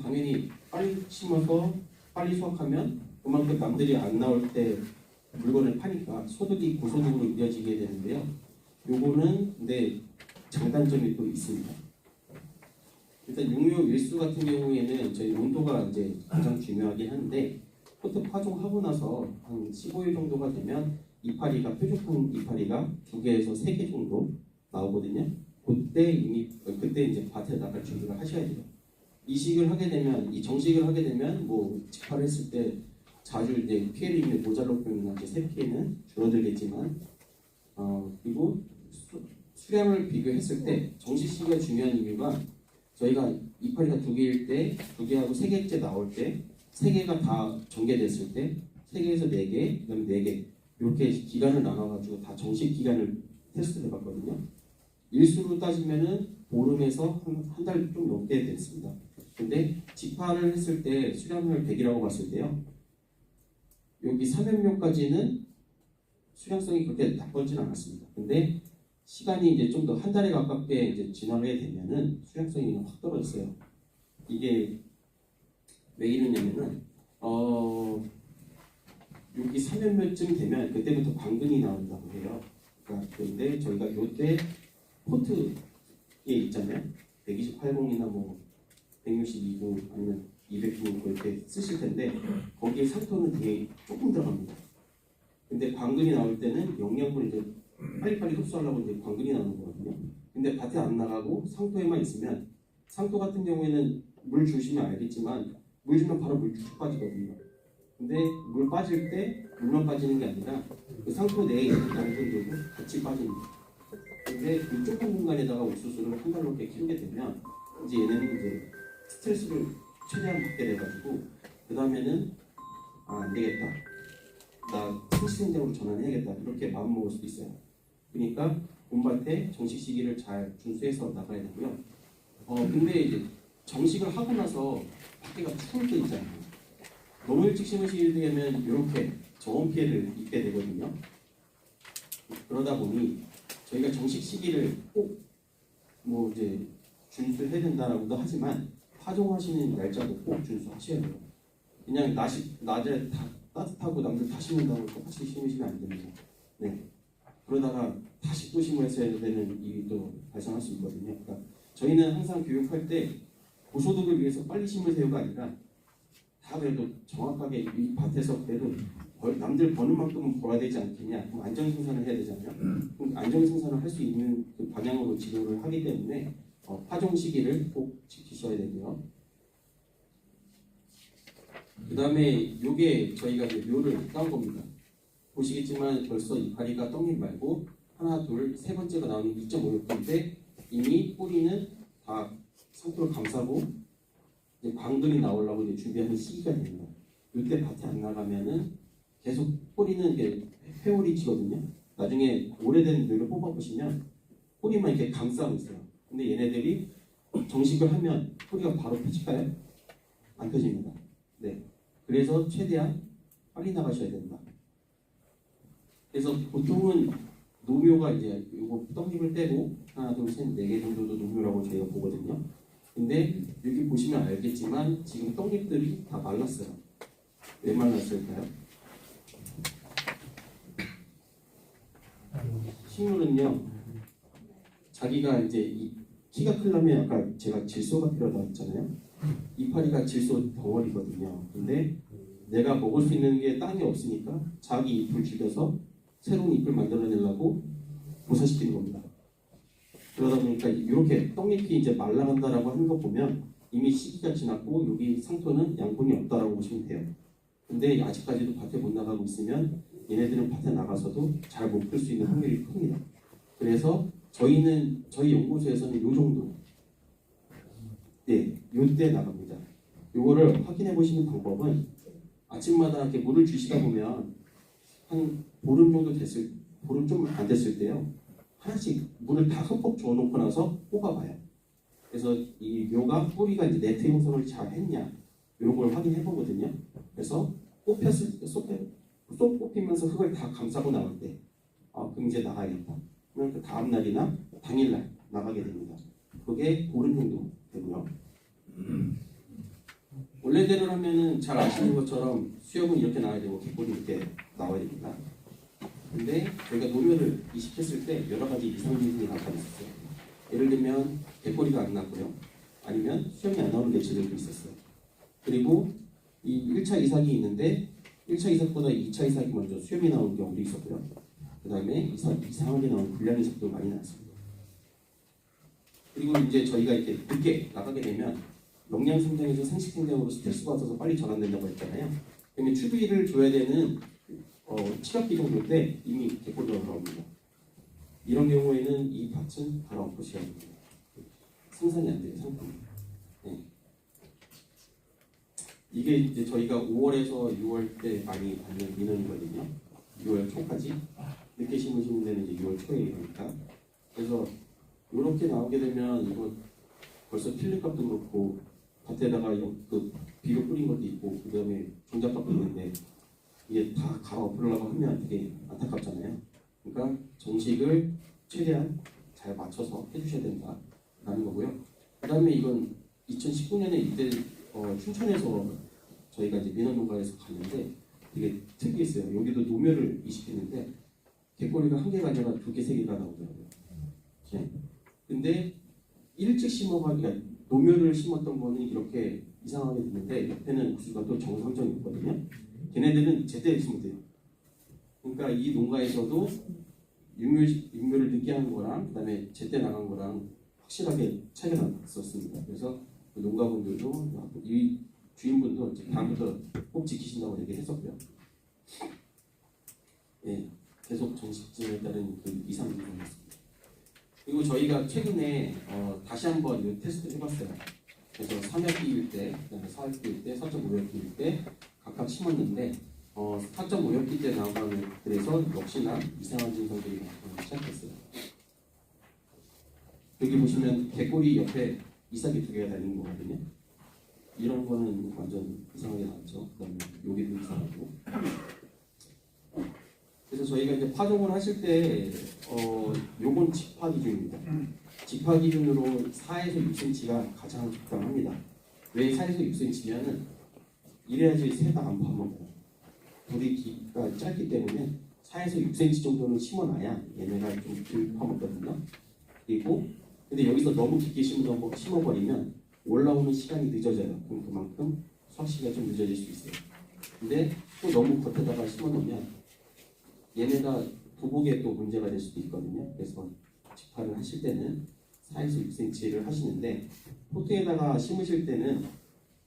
당연히 빨리 심어서 빨리 수확하면 그만큼 남들이 안 나올 때 물건을 파니까 소득이 고소득으로 이어지게 되는데요. 요거는 근데 장단점이 또 있습니다. 일단 육묘 일수 같은 경우에는 저희 온도가 이제 가장 중요하긴 한데 포트 파종하고 나서 한 15일 정도가 되면 이파리가 뾰족한 이파리가 2개에서 3개 정도 나오거든요. 그때 이제 밭에 나갈 준비를 하셔야 돼요. 이식을 하게 되면 이 정식을 하게 되면 뭐 직파를 했을 때 자주 이제 피해를 입는 모잘록병이나 새피해는 줄어들겠지만 그리고 수량을 비교했을 때 정식 시기가 중요한 이유가 저희가 이파리가 2개일 때 2개하고 3개째 나올 때 3개가 다 전개됐을 때 3개에서 4개, 그다음에 4개 이렇게 기간을 나눠가지고 다 정식 기간을 테스트를 해봤거든요. 일수로 따지면은 보름에서 한 달 좀 넘게 됐습니다. 근데 직파를 했을 때 수량을 100이라고 봤을 때요. 여기 300명까지는 수량성이 그렇게 나쁘지는 않았습니다. 근데 시간이 이제 좀 더 한 달에 가깝게 이제 지나게 되면은 수량성이 확 떨어졌어요. 이게 왜 이러냐면은 여기 3년쯤 되면 그때부터 광근이 나온다고 해요. 그러니까 그런데 저희가 요때 포트에 있잖아요. 128공이나 뭐 162공 아니면 200공 이렇게 쓰실 텐데 거기에 상토는 되게 조금 들어갑니다. 근데 광근이 나올 때는 영양분을 이제 빨리빨리 흡수하려고 이제 광근이 나오는 거거든요. 근데 밭에 안 나가고 상토에만 있으면 상토 같은 경우에는 물 주시면 알겠지만 물 주면 바로 물 쭉쭉 빠지거든요. 근데 물 빠질 때 물만 빠지는 게 아니라 그 상토 내에 있는 양분들도 같이 빠집니다. 근데 그 좁은 공간에다가 옥수수를 한 달 넘게 키우게 되면 이제 얘네는 이제 스트레스를 최대한 받게 돼가지고 그 다음에는 안 되겠다. 나 생시생장으로 전환해야겠다. 이렇게 마음먹을 수도 있어요. 그러니까 봄밭에 정식 시기를 잘 준수해서 나가야 되고요. 근데 이제 정식을 하고 나서 밖에가 추울 때 있잖아요. 너무 일찍 심으시게 되면 이렇게 저온 피해를 입게 되거든요. 그러다 보니 저희가 정식 시기를 꼭 뭐 이제 준수해야 된다라고도 하지만 파종하시는 날짜도 꼭 준수하셔야 돼요. 그냥 낮에 따뜻하고 남들 다 심는다고 똑같이 심으시면 안 됩니다. 네. 그러다가 다시 또 심으셔야 되는 일이 또 발생할 수 있거든요. 그러니까 저희는 항상 교육할 때 고소득을 위해서 빨리 심으세요가 아니라 다 그래도 정확하게 이 밭에서 그래도 남들 버는 만큼은 벌어야 되지 않겠냐. 그럼 안정생산을 해야 되잖아요. 그럼 안정생산을 할 수 있는 그 방향으로 지도를 하기 때문에 파종 시기를 꼭 지키셔야 되고요. 그 다음에 요게 저희가 묘를 따온 겁니다. 보시겠지만 벌써 이파리가 떡잎 말고 하나, 둘, 세 번째가 나오는 2.5엽인데 이미 뿌리는 다 상토를 감싸고 이제 광근이 나오려고 이제 준비하는 시기가 됩니다. 이때 밭에 안 나가면은 계속 뿌리는 이게 회오리 지거든요. 나중에 오래된 묘를 뽑아보시면 뿌리만 이렇게 감싸고 있어요. 근데 얘네들이 정식을 하면 뿌리가 바로 펴질까요? 안 펴집니다. 네. 그래서 최대한 빨리 나가셔야 된다. 그래서 보통은 노묘가 이제 이거 떡잎을 떼고 하나, 둘, 셋, 4개 정도도 노묘라고 저희가 보거든요. 근데 여기 보시면 알겠지만 지금 떡잎들이 다 말랐어요. 왜 말랐을까요? 식물은요, 자기가 이제 이 키가 크려면 아까 제가 질소가 필요하다고 했잖아요. 이파리가 질소 덩어리거든요. 근데 내가 먹을 수 있는 게 땅이 없으니까 자기 잎을 죽여서 새로운 잎을 만들어내려고 보사시키는 겁니다. 그러다 보니까 이렇게 떡잎이 이제 말라간다라고 하는 거 보면 이미 시기가 지났고 여기 상토는 양분이 없다라고 보시면 돼요. 근데 아직까지도 밭에 못 나가고 있으면 얘네들은 밭에 나가서도 잘 못 클 수 있는 확률이 큽니다. 그래서 저희 연구소에서는 요 정도, 네, 요때 나갑니다. 요거를 확인해 보시는 방법은 아침마다 이렇게 물을 주시다 보면 한 보름 정도 보름 좀 안 됐을 때요. 하나씩 물을 다 흠뻑 주워놓고 나서 뽑아봐요. 그래서 이 묘가 뿌리가 이제 네트 형성을 잘 했냐 이런 걸 확인해 보거든요. 그래서 뽑혔을 때 쏙 뽑히면서 흙을 다 감싸고 나올 때, 그럼 이제 나가야겠다. 그러면 그 다음 날이나 당일날 나가게 됩니다. 그게 보름 정도 되고요. 원래대로 하면은 잘 아시는 것처럼 수염은 이렇게 나와야 되고 깃볼이 이렇게 나와야 됩니다. 근데 저희가 노면을 이식했을 때 여러 가지 이상 증상이 나타났었어요. 예를 들면 깃볼이가 안 났고요. 아니면 수염이 안 나오는 개체들도 있었어요. 그리고 이 1차 이삭이 있는데 1차 이삭보다 2차 이삭이 먼저 수염이 나오는 경우도 있었고요. 그 다음에 이상하게 나온 불량 이삭도 많이 나왔습니다. 그리고 이제 저희가 이렇게 늦게 나가게 되면 영양 성장에서 상식 성장으로 스트레스 받아서 빨리 전환된다고 했잖아요. 그러면 추비를 줘야 되는 7학기 정도 때 이미 개골이 올라옵니다. 이런 경우에는 이 밭은 바로 엎으셔야 됩니다. 생산이 안 돼요, 상품이. 네. 이게 이제 저희가 5월에서 6월 때 많이 받는 민원이거든요. 6월 초까지. 늦게 심으시는 데는 이제 6월 초에 이러니까. 그래서 이렇게 나오게 되면 이거 벌써 필름값도 그렇고 밭에다가 그 비료 뿌린 것도 있고 그 다음에 종잣값도 있는데 이게 다 갈아엎으려고 하면 되게 안타깝잖아요. 그러니까 정식을 최대한 잘 맞춰서 해주셔야 된다라는 거고요. 그 다음에 이건 2019년에 이때 춘천에서 저희가 이제 민원농가에서 갔는데 되게 특이했어요. 여기도 노면을 이식했는데 갯꼬리가 한 개가 아니라 두 개, 세 개가 나오더라고요. 네. 근데 일찍 심어가기가 노면을 심었던 거는 이렇게 이상하게 됐는데 옆에는 옥수수가 또 정상적이 있거든요. 걔네들은 제때 심으면 돼요. 그러니까 이 농가에서도 육묘를 늦게 한 거랑 그다음에 제때 나간 거랑 확실하게 차이가 났었습니다. 그래서 그 농가분들도 이 주인분도 이제 다음부터 꼭 지키신다고 얘기를 했었고요. 네, 계속 정식증에 따른 그 이상 증상이었습니다. 그리고 저희가 최근에 다시 한번 이 테스트를 해봤어요. 그래서 3학기일 때, 그다음에 4학기일 때, 4.5학기일 때 각각 심었는데 4.5학기 때 나온 것들에서 역시나 이상한 증상들이 나타나기 시작했어요. 여기 보시면 개꼬리 옆에 이삭이 두 개가 달린 거거든요. 이런 거는 완전 이상하게 나왔죠. 그다음에 여기도 이상하고. 그래서 저희가 이제 파종을 하실 때 요건 직파 기준입니다. 직파 기준으로 4에서 6cm가 가장 적당합니다. 왜 4에서 6cm냐면 이래야지 새가 안 파먹어요. 뿌리가 짧기 때문에 4에서 6cm 정도는 심어놔야 얘네가 좀 덜 파먹거든요. 그리고 근데 여기서 너무 깊게 심어버리면 올라오는 시간이 늦어져요. 그럼 그만큼 수확시기가 좀 늦어질 수 있어요. 근데 또 너무 겉에다가 심어놓으면 얘네가 도복에 또 문제가 될 수도 있거든요. 그래서 직파를 하실 때는 4에서 6cm를 하시는데 포트에다가 심으실 때는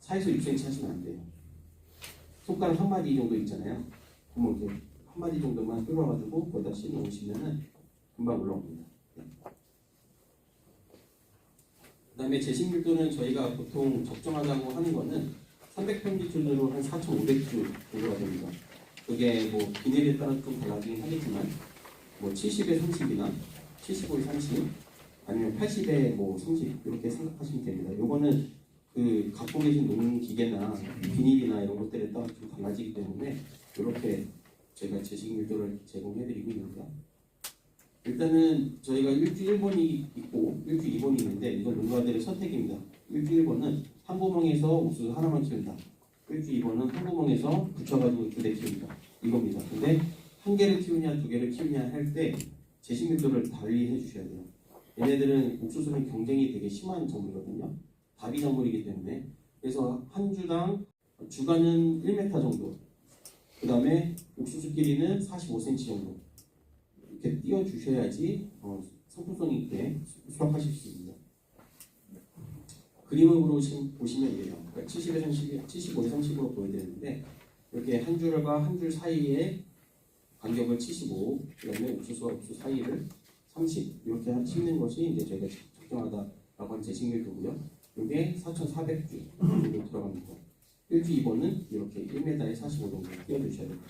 4에서 6cm 하시면 안 돼요. 손가락 한 마디 정도 있잖아요. 그러면 이렇게 한 마디 정도만 뚫어가지고 거기다 심어놓으시면은 금방 올라옵니다. 그 다음에 제식 밀도는 저희가 보통 적정하다고 하는 거는 300평지준으로 한 4,500주 정도가 됩니다. 그게 뭐 비닐에 따라 좀 달라지긴 하겠지만 뭐 70에 30이나 75에 30 아니면 80에 뭐 30 이렇게 생각하시면 됩니다. 요거는 그 갖고 계신 농기계나 비닐이나 이런 것들에 따라 좀 달라지기 때문에 이렇게 제가 제식 밀도를 제공해드리고 있습니다. 일단은 저희가 일주 1번이 있고 일주 2번이 있는데 이건 농가들의 선택입니다. 일주 1번은 한 구멍에서 옥수수 하나만 키운다. 일주 2번은 한 구멍에서 붙여가지고 2대 키운다. 이겁니다. 근데 한 개를 키우냐 두 개를 키우냐 할 때 제식 밀도를 달리 해주셔야 돼요. 얘네들은 옥수수는 경쟁이 되게 심한 작물이거든요. 다비 작물이기 때문에 그래서 한 주당 주간은 1m 정도 그 다음에 옥수수 길이는 45cm 정도 이렇게 띄워주셔야지 상품성 있게 수확하실 수 있습니다. 그림으로 보시면 이래요. 그러니까 70에 30, 75에 30으로 보여드렸는데 이렇게 한 줄과 한 줄 사이에 간격을 75, 그다음에 옥수수와 옥수수 사이를 30 이렇게 심는 것이 이제 저희가 적정하다라고 하는 제식밀도고요. 이게 4,400주 정도 들어갑니다. 1주 2번은 이렇게 1m에 45 정도 띄워주셔야 됩니다.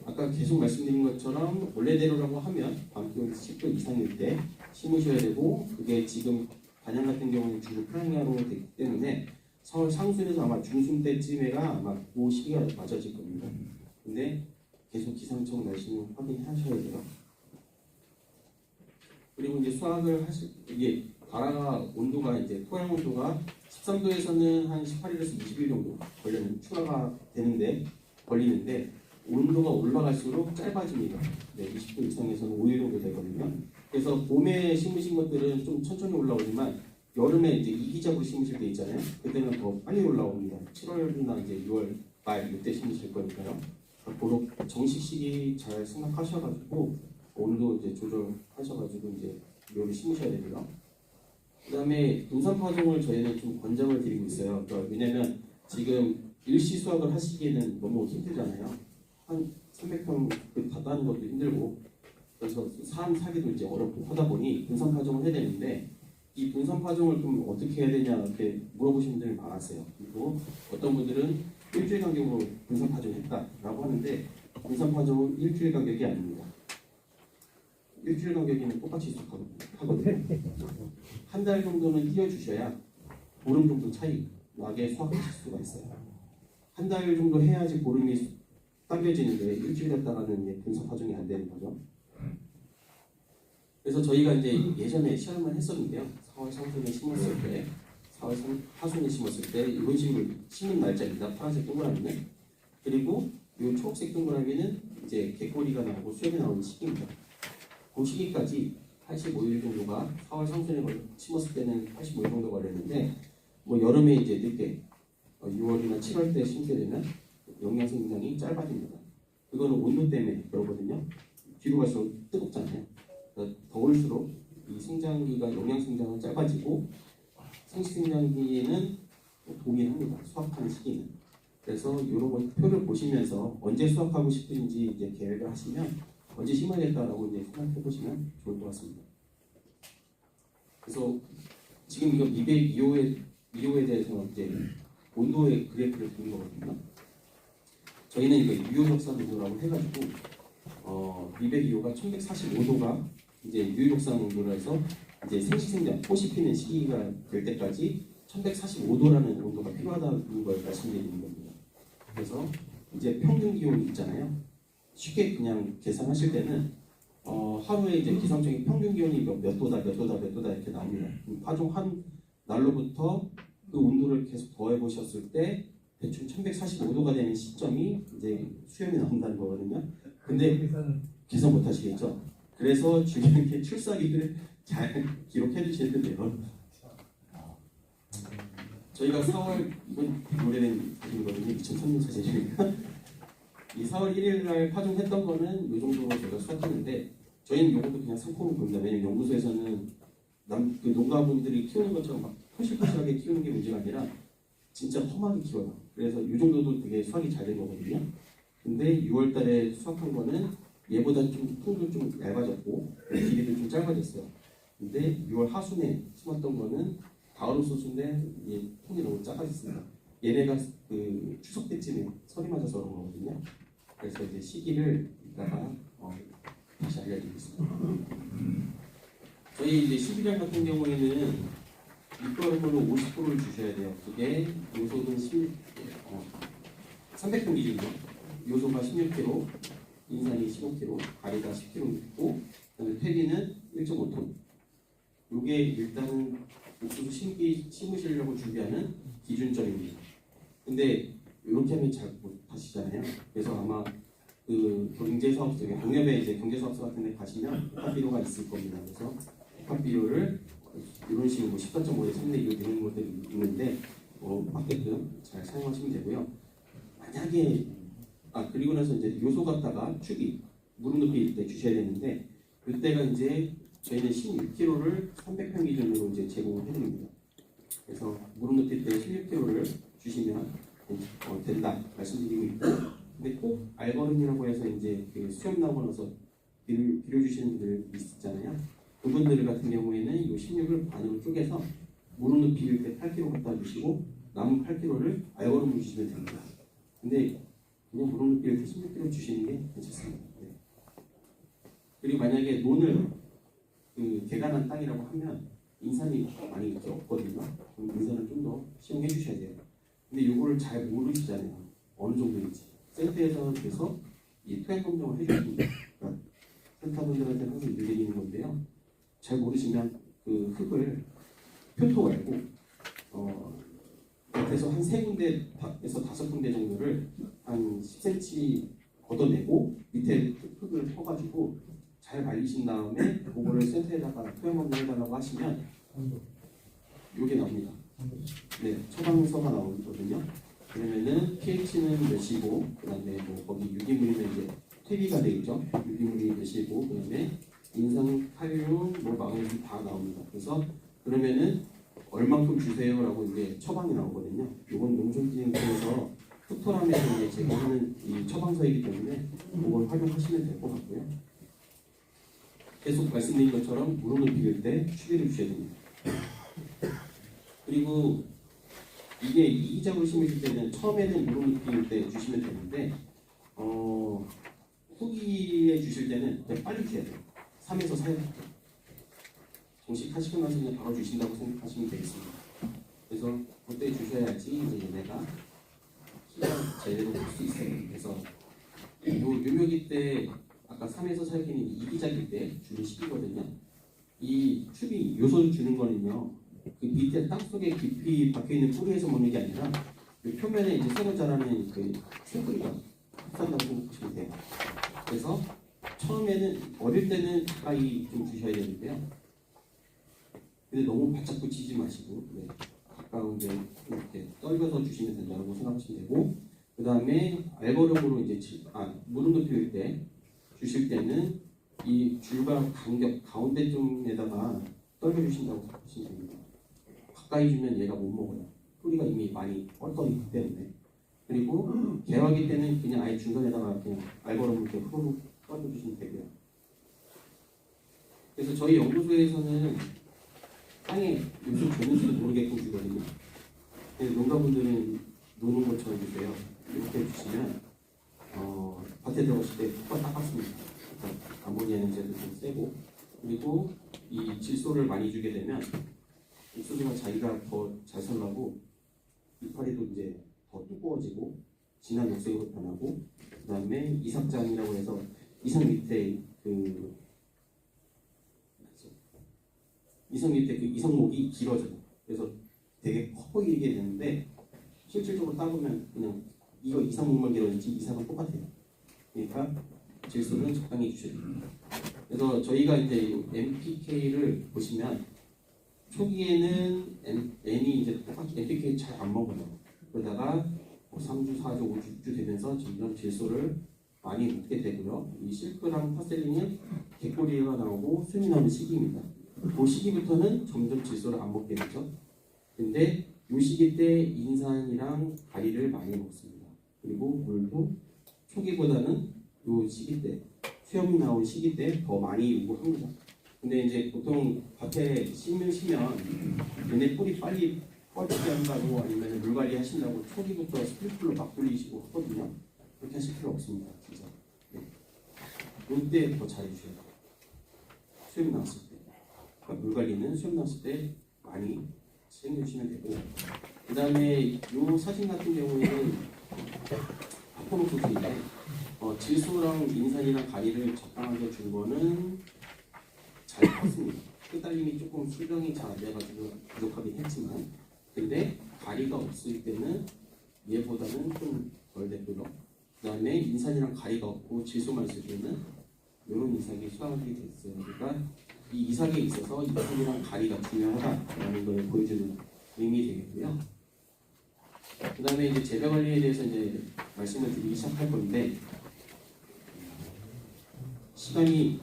아까 계속 말씀드린 것처럼 원래대로라고 하면 밤기온 10도 이상일 때 심으셔야 되고, 그게 지금 단양 같은 경우는 주로 평야로 되기 때문에 서울 상순에서 아마 중순 때쯤에가 아마 그 시기가 맞아질 겁니다. 근데 계속 기상청 날씨는 확인하셔야 돼요. 그리고 이제 수확을 하실, 이게 가라가 온도가 이제 토양 온도가 13도에서는 한 18일에서 20일 정도 추가가 걸리는데 온도가 올라갈수록 짧아집니다. 네, 20도 이상에서는 5일 정도 되거든요. 그래서 봄에 심으신 것들은 좀 천천히 올라오지만 여름에 이제 이기적으로 심으실 때 있잖아요. 그때는 더 빨리 올라옵니다. 7월이나 이제 6월 말 이때 심으실 거니까요. 그런 정식 시기 잘 생각하셔가지고 온도 이제 조절하셔가지고 이제 묘를 심으셔야 되고요. 그다음에 분산 파종을 저희는 좀 권장을 드리고 있어요. 그러니까 왜냐면 지금 일시 수확을 하시기에는 너무 힘들잖아요. 한 300평 다 따는 것도 힘들고, 그래서 사람 사기도 이제 어렵고 하다 보니 분산 파종을 해야 되는데, 이 분산 파종을 좀 어떻게 해야 되냐 이렇게 물어보시는 분들이 많았어요. 그리고 어떤 분들은 일주일 간격으로 분산 파종했다라고 하는데, 분산 파종은 일주일 간격이 아닙니다. 일주일 간격이면 똑같이 수확하거든요. 한 달 정도는 띄워주셔야 보름 정도 차이 나게 수확하실 수가 있어요. 한 달 정도 해야지 보름이 당겨지는데 일주일 갔다가는 분산 파종이 안 되는 거죠. 그래서 저희가 이제 예전에 시험을 했었는데요. 4월 상순에 심었을 때, 4월 하순에 심었을 때 이런 식으로 심는 날짜입니다. 파란색 동그라미는. 그리고 이 초록색 동그라미는 이제 개꼬리가 나오고 수염이 나오는 시기입니다. 그 시기까지 85일 정도가 4월 상순에 심었을 때는 85일 정도 걸렸는데, 뭐 여름에 이제 늦게 6월이나 7월 때 심게 되면 영양성 굉장히 짧아집니다. 그거는 온도 때문에 그러거든요. 뒤로 갈수록 뜨겁잖아요. 그러니까 더울수록 이 생장기가 영양 생장은 짧아지고 생식 생장기에는 동일합니다. 수확하는 시기는. 그래서 이런 표를 보시면서 언제 수확하고 싶은지 이제 계획을 하시면 언제 심어야겠다라고 이제 생각해 보시면 좋을 것 같습니다. 그래서 지금 이거 미호에 대해서 이제 온도의 그래프를 그린 거거든요. 저희는 이거 유효력산 농도라고 해가지고 미백 이호가 1145도가 이제 유효력산 농도라 해서 이제 생식생장 꽃이 피는 시기가 될 때까지 1145도라는 온도가 필요하다는 걸 말씀드리는 겁니다. 그래서 이제 평균 기온이 있잖아요. 쉽게 그냥 계산하실 때는 하루에 이제 기상청이 평균 기온이 몇 도다 이렇게 나옵니다. 파종한 날로부터 그 온도를 계속 더해 보셨을 때 대충 1145도가 되는 시점이 이제 수염이 나온다는 거거든요. 근데 계산 못 하시겠죠? 그래서 중요한 출사기를 잘 기록해 주셔야 돼요. 저희가 4월, 이건 오래된 사진이거든요. 2003년 사진입니다. 이 4월 1일 날 파종했던 거는 이 정도로 저희가 수확했는데, 저희는 이것도 그냥 상품을 봅니다. 왜냐면 연구소에서는 그 농가분들이 키우는 것처럼 막 포실포실하게 키우는 게 문제가 아니라 진짜 험하게 키워요. 그래서 이 정도도 되게 수확이 잘 된 거거든요. 근데 6월 달에 수확한 거는 얘보다 좀 통도 좀 얇아졌고 길이도 좀 짧아졌어요. 근데 6월 하순에 심었던 거는 가을 소수인데 통이 너무 작아졌습니다. 얘네가 그 추석 때쯤에 설이 맞아서 그런 거거든요. 그래서 이제 시기를 이따가 다시 알려드리겠습니다. 저희 이제 11월 같은 경우에는 밑거름으로 50%를 주셔야 돼요. 그게 요소는 300톤 기준이요. 요소가 16kg, 인산이 15kg, 가리가 10kg 있고, 그다음에 폐기는 1.5톤. 요게 일단은 옥수수 심으시려고 준비하는 기준점입니다. 근데 이렇게 하면 잘 못하시잖아요. 그래서 아마 그 경제사업소, 농협에 이제 경제사업소 같은 데 가시면 복합비료가 있을 겁니다. 그래서 복합비료를 이런 식으로 14.5에 3대 2로 되는 것들이 있는데 맞게끔 잘 사용하시면 되고요. 만약에 그리고 나서 이제 요소 갖다가 축이 무릎 높이 때 주셔야 되는데 이때가 이제 저희는 16kg를 300평 기준으로 이제 제공을 해드립니다. 그래서 무릎 높일 때 16kg를 주시면 된다 말씀드리고 있고, 근데 꼭 알거름이라고 해서 이제 그 수염 나고 나서 빌려주시는 분들 있잖아요. 그분들 같은 경우에는 이 16을 반으로 쪼개서 무릎 높일 때 8kg 갖다 주시고 남은 8kg를 알거름으로 주시면 됩니다. 근데 그냥 무릎 높일 때 16kg 주시는 게 괜찮습니다. 네. 그리고 만약에 논을 그 개간한 땅이라고 하면 인산이 많이 이렇게 없거든요. 그럼 인산을 좀 더 시용해 주셔야 돼요. 근데 이거를 잘 모르시잖아요. 어느 정도인지. 센터에서 그래서 이 토양 검정을 해주십니다. 그러니까 센터분들한테는 항상 드리는 건데요. 잘 모르시면 그 흙을 표토 말고 곁에서 한 3군데에서 5군데 정도를 한 10cm 걷어내고 밑에 흙을 퍼가지고 잘 말리신 다음에 그거를 센터에다가 토양 검정해달라고 하시면 요게 나옵니다. 네, 처방서가 나오거든요. 그러면은 pH는 몇이고, 그 다음에 뭐 거기 유기물이면 이제 퇴비가 되겠죠. 유기물이 몇이고, 그 다음에 인산, 칼륨, 뭐 마그네슘 다 나옵니다. 그래서 그러면은 얼만큼 주세요라고 이제 처방이 나오거든요. 이건 농촌진흥청에서 푸토람에서 이제 제공하는 이 처방서이기 때문에 그걸 활용하시면 될 것 같고요. 계속 말씀드린 것처럼 무릎을 비빌 때 추리를 주셔야 됩니다. 그리고 이게 이기적으로 심으실 때는 처음에는 무릎 비빌 때 주시면 되는데 후기에 주실 때는 그냥 빨리 주셔야 돼요. 3에서 4일 정식하시고 나서 그냥 바로 주신다고 생각하시면 되겠습니다. 그래서 그때 주셔야지 이제 얘네가 키가 제대로 볼 수 있어요. 그래서 묘묘기 때 아까 3에서 4일기는 이기작일 때 주는 시기거든요. 이 튜비 요소를 주는 거는요, 그 밑에 땅속에 깊이 박혀있는 뿌리에서 먹는 게 아니라 이 표면에 이제 새로 자라는 그 새뿌리가 흡수한다고 생각하시면 돼요. 그래서 처음에는 어릴 때는 가까이 좀 주셔야 되는데요. 근데 너무 바짝 붙이지 마시고 가까운데 이렇게 떨궈서 주시면 된다고 생각하시면 되고, 그 다음에 알거름으로 이제 무릎 높일 때 주실 때는 이 줄과 간격 가운데 쪽에다가 떨궈 주신다고 생각하시면 됩니다. 가까이 주면 얘가 못 먹어요. 뿌리가 이미 많이 뻗어있기 때문에. 그리고 개화기 때는 그냥 아예 중간에다가 그냥 알거름을 이렇게 후루룩 떨궈 주시면 되고요. 그래서 저희 연구소에서는 땅에 요즘 조는지도 모르게끔 주거든요. 농가분들은 노는 것처럼 주세요. 이렇게 해주시면 밭에 들어갔을 때 흙과 딱 같습니다. 아모니아 냄새도 좀 세고, 그리고 이 질소를 많이 주게 되면 옥수수가 자기가 더 잘 살라고 이파리도 이제 더 두꺼워지고 진한 녹색으로 변하고, 그 다음에 이삭장이라고 해서 이삭 밑에 그 이삭목이 길어져요. 그래서 되게 커 보이게 되는데 실질적으로 따보면 그냥 이거 이삭목만 길어지지 이삭은 똑같아요. 그러니까 질소는 적당히 주셔야 됩니다. 그래서 저희가 이제 NPK를 보시면 초기에는 N이 이제 똑같이 NPK 잘 안 먹어요. 그러다가 3주, 4주, 5주, 6주 되면서 점점 질소를 많이 먹게 되고요. 이 실크랑 파셀린은 개꼬리가 나오고 순이 나오는 시기입니다. 그 시기부터는 점점 질소를 안 먹게 되죠. 근데 이 시기 때 인산이랑 가리를 많이 먹습니다. 그리고 물도 초기보다는 이 시기 때, 수염이 나온 시기 때 더 많이 요구합니다. 근데 이제 보통 밭에 심으면 얘네 뿌리 빨리 뻗치게 한다고 아니면 물 관리 하신다고 초기부터 스프링클러 막 돌리시고 하거든요. 그렇게 하실 필요 없습니다. 진짜. 네. 이때 더 잘해주셔야 돼요. 수염이 나왔을 때. 그러니까 물 관리는 수염 나왔을 때 많이 챙겨주시면 되고, 그 다음에 이 사진 같은 경우에는 파포노프인데 질소랑 인산이랑 가리를 적당하게 준 거는 잘 컸습니다. 끄달림이 조금 수정이 잘 안 돼가지고 부족하긴 했지만, 근데 가리가 없을 때는 얘보다는 좀 덜 됐고요. 그 다음에 인산이랑 가리가 없고 질소만 있을 때는 이런 이삭이 수확이 됐어요. 그러니까 이 이삭에 있어서 인산이랑 가리가 중요하다라는 걸 보여주는 의미 되겠고요. 그 다음에 이제 재배 관리에 대해서 이제 말씀을 드리기 시작할 건데, 시간이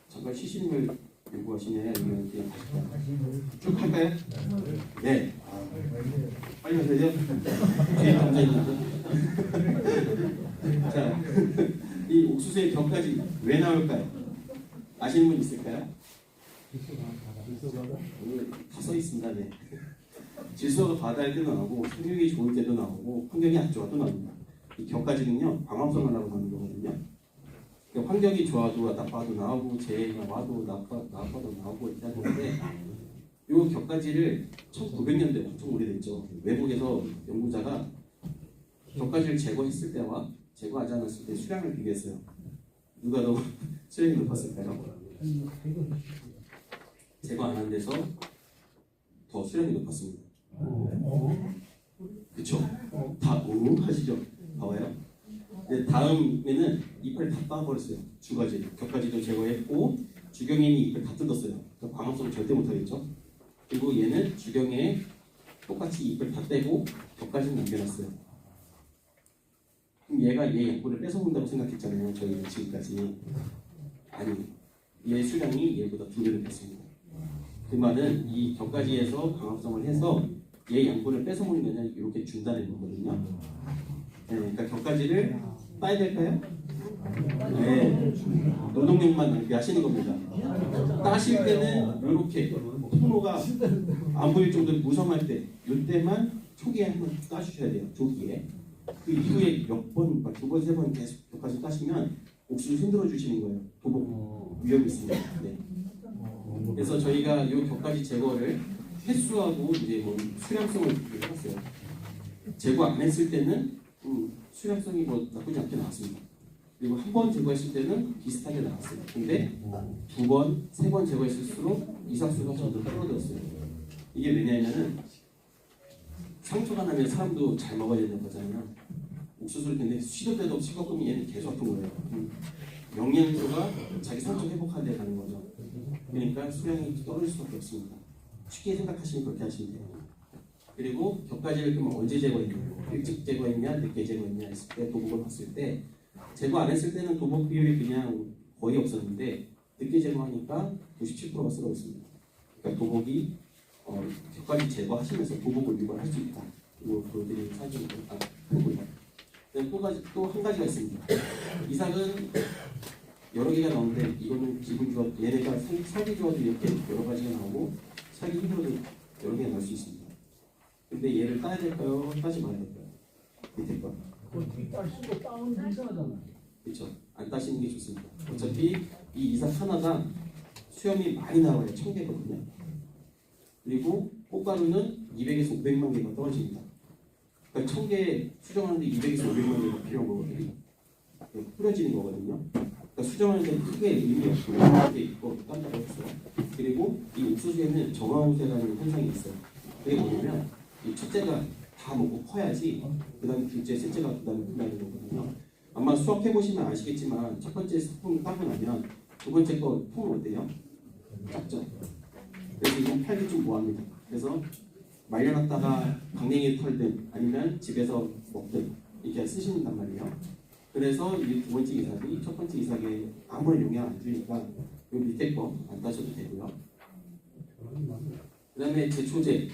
잠깐 쉬시는 걸 요구하시나요? 아니면 그냥 하실까요? 쭉 할까요? 네. 빨리 하셔야 돼요. 뒤에 앉아 있는데. 자, 이 옥수수의 격까지 왜 나올까요? 아시는 분 있을까요? 오늘 다 써 있습니다. 네. 질소가 과다할 때도 나오고 생육이 좋을 때도 나오고 환경이 안 좋아도 나옵니다. 이 격가지는요 광합성하라고 하는 거거든요. 그러니까 환경이 좋아도 나빠도 나오고 재해가 와도 나빠도 나오고 이렇게 하는 건데 이 격가지를 1900년대 엄청 오래됐죠. 외국에서 연구자가 격가지를 제거했을 때와 제거하지 않았을 때 수량을 비교했어요. 누가 더 수량이 높았을까요? 제거 안 한 데서 더 수량이 높았습니다. 그쵸? 다 하시죠? 봐봐요. 이제 다음에는 잎을 다 빠버렸어요. 주가지, 격가지도 제거했고 주경에 있는 잎을 다 뜯었어요. 그러니까 광합성 절대 못하겠죠? 그리고 얘는 주경에 똑같이 잎을 다 떼고 격가지는 남겨놨어요. 그럼 얘가 얘 양분을 뺏어먹는다고 생각했잖아요. 저희는 지금까지. 아니, 얘 수량이 얘보다 2배를 뺐습니다. 그 말은 이 격가지에서 광합성을 해서 얘 양분을 뺏어먹는 게 아니라 이렇게 준다는 거거든요. 네, 그러니까 격가지를 따야 될까요? 네, 노동력만 낭비하시는 겁니다. 따실 때는 이렇게 통로가 안 보일 정도로 무성할 때 이때만 초기에 한번 따주셔야 돼요. 조기에. 그 이후에 몇 번, 두 번, 세 번 계속 격가지 따시면 옥수수 흔들어 주시는 거예요. 도복 위험이 있습니다. 네. 그래서 저희가 이 격가지 제거를 횟수하고 이제 뭐 수량성을 해봤어요. 제거 안 했을 때는 수량성이 뭐 나쁘지 않게 나왔습니다. 그리고 한 번 제거했을 때는 비슷하게 나왔어요. 근데 두 번, 세 번 제거했을수록 이삭수가 점점 떨어졌어요. 이게 왜냐하면은 상처가 나면 사람도 잘 먹어야 되는 거잖아요. 옥수수를 근데 시도 때도 없이 꺾으면 얘는 계속 아픈 거예요. 영양소가 자기 상처 회복하는 데 가는 거죠. 그러니까 수량이 떨어질 수밖에 없습니다. 쉽게 생각하시면 그렇게 하시면 돼요. 그리고 격가지를 그러면 언제 제거했냐, 일찍 제거했냐, 늦게 제거했냐 했을 때 도복을 봤을 때 제거 안 했을 때는 도복 비율이 그냥 거의 없었는데 늦게 제거하니까 97%가 쓰러졌습니다. 그러니까 도복이 격가지 제거하시면서 도복을 유발할 수 있다. 이거 보여드리는 사진이고 또 한 가지가 있습니다. 이삭은 여러 개가 나오는데 이거는 기분 조합, 얘네가 살기 조합이 이렇게 여러 가지가 나오고 살기 힘들어도 여러 개가 나올 수 있습니다. 근데 얘를 따야 될까요? 따지 말아야 될까요? 밑에 거. 따시고 따는 이상하잖아. 그렇죠. 안 따시는 게 좋습니다. 어차피 이 이삭 하나가 수염이 많이 나와요. 1000개거든요. 그리고 꽃가루는 200에서 500만 개가 떨어집니다. 그러니까 1000개 수정하는데 200에서 500만 개가 필요한 거거든요. 뿌려지는 거거든요. 그러니까 수정하는데 크게 의미 없고 이렇게 있고 딴다고 했어요. 그리고 이 옥수수에는 정화우세라는 현상이 있어요. 그게 뭐냐면 이 첫째가 다 먹고 커야지 그 다음에 둘째, 셋째가 그 다음에 큰다는 거거든요. 아마 수업해보시면 아시겠지만 첫 번째 스푼 따고 나면 두 번째 거 통은 어때요? 작죠? 그래서 이건 팔기 좀 뭐합니다. 그래서 말려놨다가 강냉이 털든 아니면 집에서 먹든 이렇게 쓰신단 말이에요. 그래서 이 두 번째 이삭이 첫 번째 이삭에 아무런 영향 안 주니까 이 밑에 거 안 따셔도 되고요. 그 다음에 제초제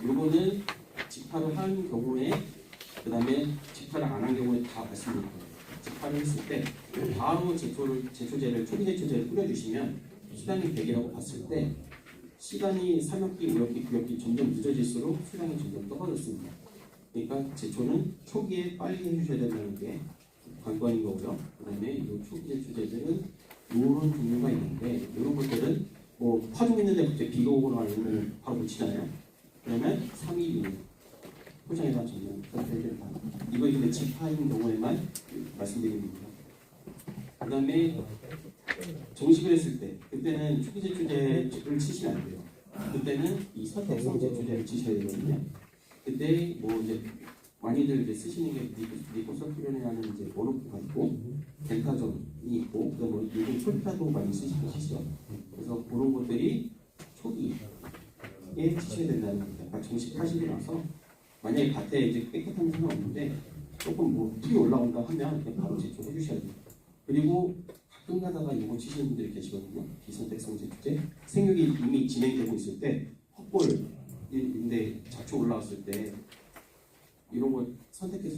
요거는 직파를 한 경우에 그 다음에 직파를 안 한 경우에 다 말씀드릴 거예요. 직파를 했을 때 바로 제초제를 초기 제초제를 뿌려주시면 수량이 100이라고 봤을 때 시간이 3학기, 5학기, 9학기 점점 늦어질수록 수량이 점점 떨어졌습니다. 그러니까 제초는 초기에 빨리 해주셔야 된다는 게 관건인 거고요. 그 다음에 이 초기 제초제들은 이런 종류가 있는데 이런 것들은 뭐 파종 있는데 갑자기 비가 오거나 아니면 바로 묻히잖아요. 그러면 3일 포장에다 전면 써야 된다. 이거 근데 직파인 경우에만 말씀드립니다. 그 다음에 정식을 했을 때 그때는 초기 제초제를 치시면 안 돼요. 그때는 이 선택성 제초제를 치셔야 되거든요. 그때 뭐 이제 많이들 이제 쓰시는 게 니코소프련이라는 이제 모노코가 있고 델타존이 있고 그다음에 요즘 솔타도 많이 쓰시죠. 그래서 그런 것들이 초기에 치셔야 된다는 겁니다. 그러니까 정식하시고 나서 만약에 밭에 이제 깨끗한 상황 없는데 조금 뭐 풀이 올라온다 하면 그냥 바로 제초해 주셔야 돼요. 그리고 가끔가다가 이거 치시는 분들이 계시거든요. 비선택성제 주제 생육이 이미 진행되고 있을 때 헛볼인데 자초 올라왔을 때 이런 거 선택해서